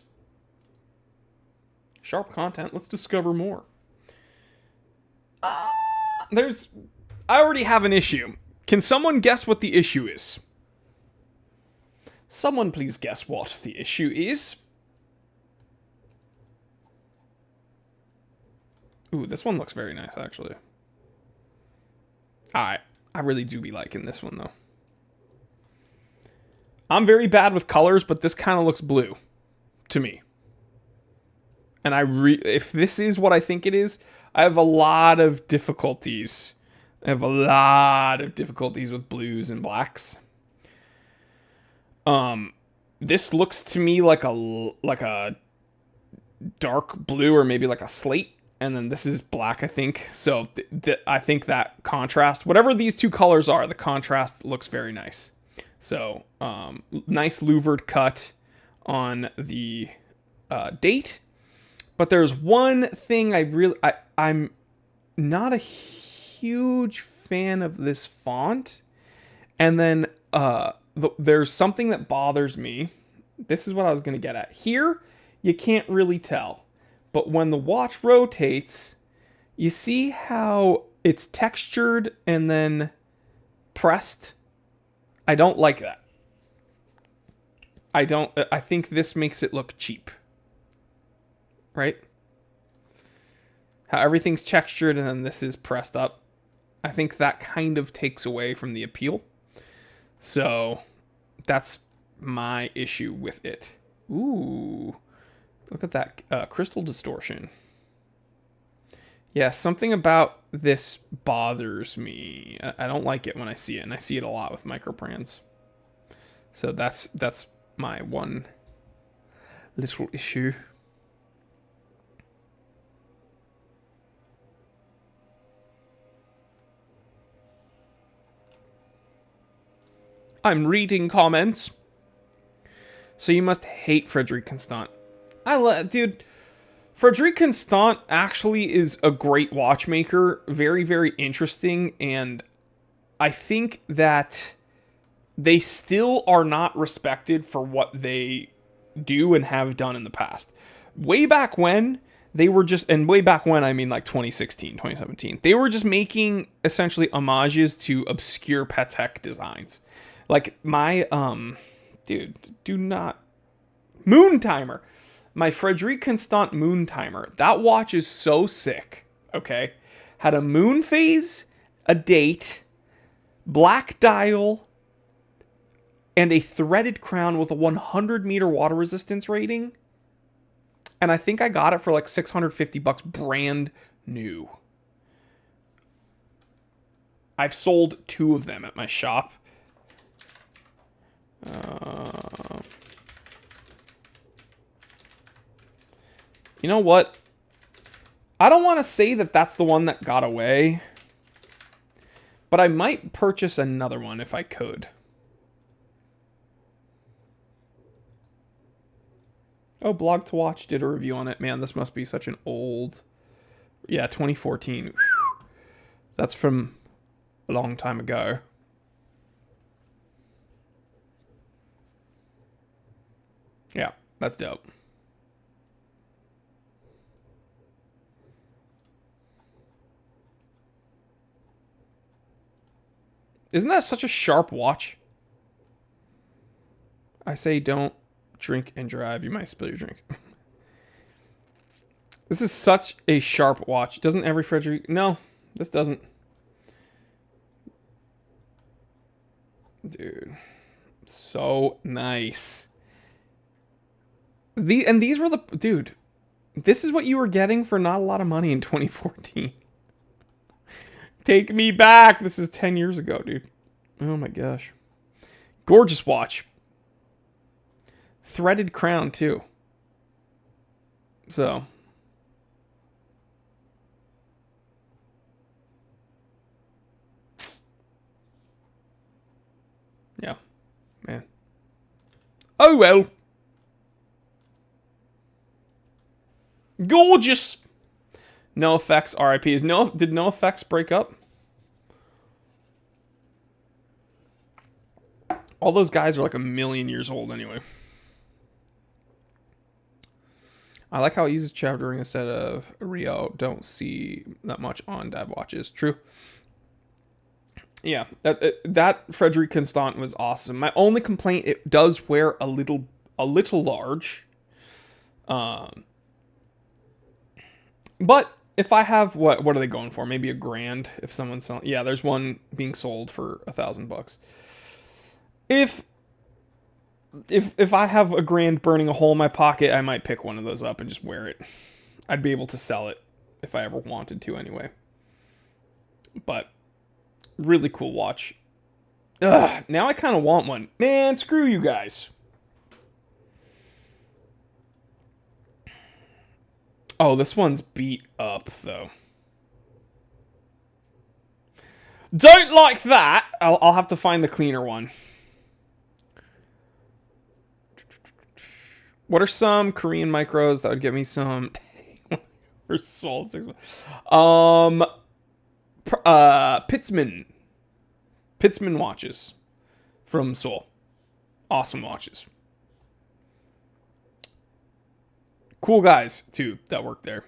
Sharp content. Let's discover more. I already have an issue. Can someone guess what the issue is? Someone please guess what the issue is. Ooh, this one looks very nice, actually. I really do be liking this one, though. I'm very bad with colors, but this kind of looks blue to me. And if this is what I think it is, I have a lot of difficulties. With blues and blacks. This looks to me like a dark blue or maybe like a slate. And then this is black, I think. So I think that contrast, whatever these two colors are, the contrast looks very nice. So nice louvered cut on the date. But there's one thing I'm not a huge fan of this font. And then there's something that bothers me. This is what I was going to get at. Here, you can't really tell. But when the watch rotates, you see how it's textured and then pressed? I don't like that. I think this makes it look cheap. Right? How everything's textured and then this is pressed up. I think that kind of takes away from the appeal. So, that's my issue with it. Ooh. Look at that crystal distortion. Yeah, something about this bothers me. I don't like it when I see it, and I see it a lot with microprands. So that's my one little issue. I'm reading comments. So you must hate Frederic Constant. Dude, Frederic Constant actually is a great watchmaker. Very, very interesting. And I think that they still are not respected for what they do and have done in the past. Way back when, they were just, and way back when, I mean like 2016, 2017, they were just making essentially homages to obscure Patek designs. Like my, dude, do not, Moon Timer. My Frederic Constant Moon Timer. That watch is so sick, okay? Had a moon phase, a date, black dial, and a threaded crown with a 100 meter water resistance rating. And I think I got it for like $650 brand new. I've sold 2 of them at my shop. You know what? I don't want to say that that's the one that got away. But I might purchase another one if I could. Oh, Blog to Watch did a review on it. Man, this must be such an old... Yeah, 2014. Whew. That's from a long time ago. Yeah, that's dope. Isn't that such a sharp watch? I say don't drink and drive. You might spill your drink. This is such a sharp watch. Doesn't every Frederic... No, this doesn't. Dude. So nice. These were the... Dude. This is what you were getting for not a lot of money in 2014. Take me back. This is 10 years ago, dude. Oh my gosh. Gorgeous watch. Threaded crown, too. So. Yeah. Man. Oh well. Gorgeous. No Effects RIP. Did No Effects break up? All those guys are like a million years old anyway. I like how it uses chaptering instead of Rio. Don't see that much on dive watches. True. Yeah, that Frederic Constant was awesome. My only complaint, it does wear a little large. But if I have what are they going for? Maybe $1,000 if someone's selling. Yeah, there's one being sold for $1,000. If I have $1,000 burning a hole in my pocket, I might pick one of those up and just wear it. I'd be able to sell it if I ever wanted to anyway. But really cool watch. Ugh, now I kind of want one. Man, screw you guys. Oh, this one's beat up, though. Don't like that. I'll have to find the cleaner one. What are some Korean micros that would get me some... For sold 6 months. Pitzman watches from Seoul. Awesome watches. Cool guys, too, that work there.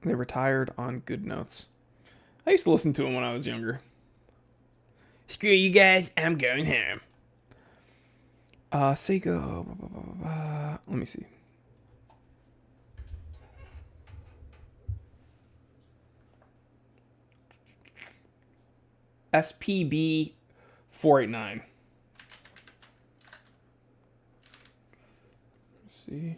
They retired on good notes. I used to listen to them when I was younger. Screw you guys, I'm going home. Seiko. Let me see. SPB 489. Let's see.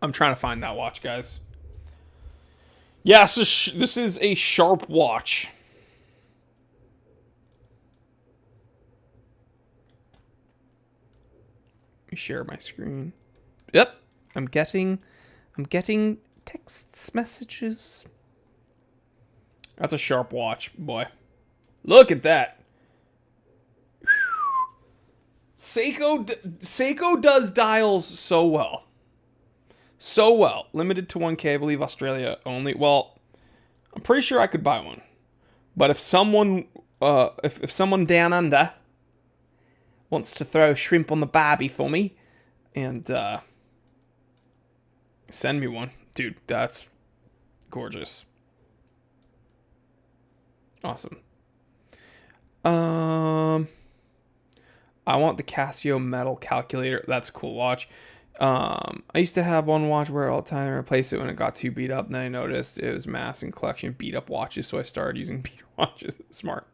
I'm trying to find that watch, guys. Yeah, so this is a sharp watch. Let me share my screen. Yep, I'm getting text messages. That's a sharp watch, boy. Look at that. Seiko does dials so well. So well. Limited to 1K, I believe Australia only. Well, I'm pretty sure I could buy one. But if someone if someone down under wants to throw shrimp on the barbie for me and send me one. Dude, that's gorgeous. Awesome. I want the Casio metal calculator. That's a cool watch. I used to have one watch wear all the time. I replaced it when it got too beat up. And then I noticed it was mass and collection of beat up watches, so I started using beat watches. Smart.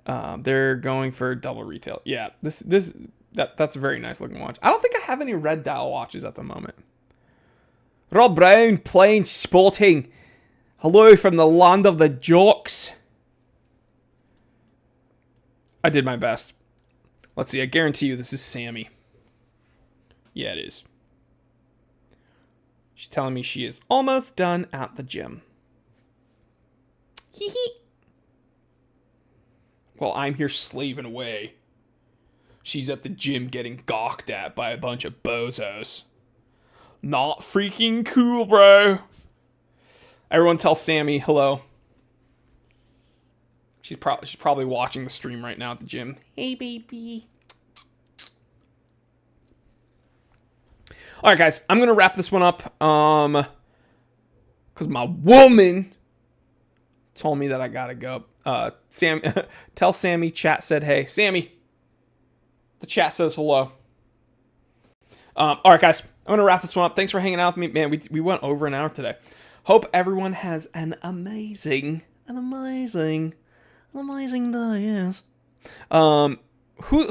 They're going for double retail. Yeah, that's a very nice looking watch. I don't think I have any red dial watches at the moment. Rob Brown, plain sporting. Hello from the land of the jocks. I did my best. Let's see, I guarantee you this is Sammy. Yeah, it is. She's telling me she is almost done at the gym. Hee hee. While I'm here slaving away, she's at the gym getting gawked at by a bunch of bozos. Not freaking cool, bro. Everyone tell Sammy hello. She's probably watching the stream right now at the gym. Hey, baby. All right, guys, I'm going to wrap this one up. Because my woman told me that I got to go. Tell Sammy chat said hey. Sammy, the chat says hello. All right, guys, I'm going to wrap this one up. Thanks for hanging out with me. Man, we went over an hour today. Hope everyone has an amazing day, yes. Who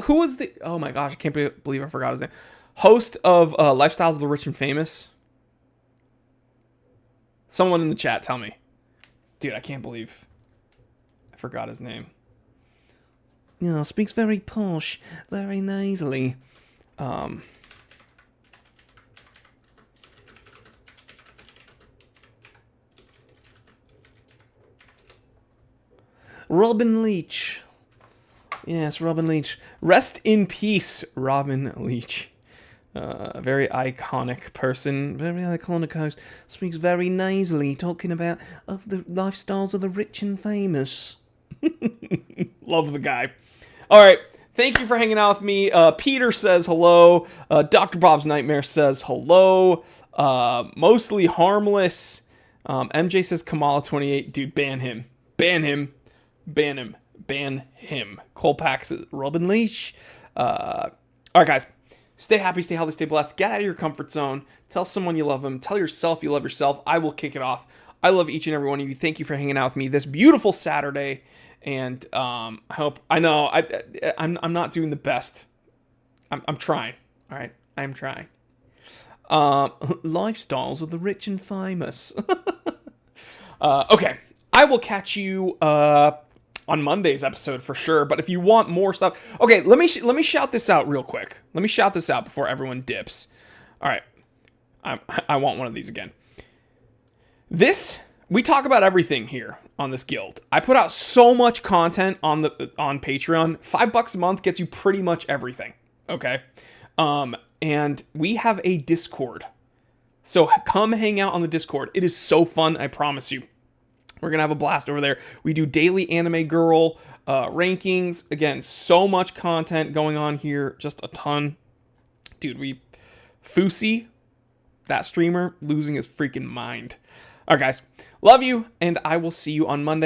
was the... Oh, my gosh, I can't believe I forgot his name. Host of Lifestyles of the Rich and Famous. Someone in the chat, tell me. Dude, I can't believe I forgot his name. Yeah, speaks very posh, very nasally. Robin Leach. Yes, Robin Leach. Rest in peace, Robin Leach. A very iconic person, very iconic host. Speaks very nasally, talking about the lifestyles of the rich and famous. Love the guy. All right, thank you for hanging out with me. Peter says hello. Dr. Bob's Nightmare says hello. Mostly harmless. MJ says Kamala28. Dude, ban him. Ban him. Ban him. Ban him. Colpack says Robin Leach. All right, guys. Stay happy, stay healthy, stay blessed. Get out of your comfort zone. Tell someone you love them. Tell yourself you love yourself. I will kick it off. I love each and every one of you. Thank you for hanging out with me this beautiful Saturday. And I hope... I know I'm not doing the best. I'm trying. All right? I am trying. Lifestyles of the rich and famous. Okay. I will catch you... on Monday's episode for sure. But if you want more stuff, okay, let me shout this out real quick. Let me shout this out before everyone dips. All right, I want one of these again. We talk about everything here on this guild. I put out so much content on Patreon. $5 a month gets you pretty much everything. Okay, and we have a Discord, so come hang out on the Discord. It is so fun, I promise you. We're going to have a blast over there. We do daily Anime Girl rankings. Again, so much content going on here. Just a ton. Dude, Fusi, that streamer, losing his freaking mind. All right, guys. Love you, and I will see you on Monday.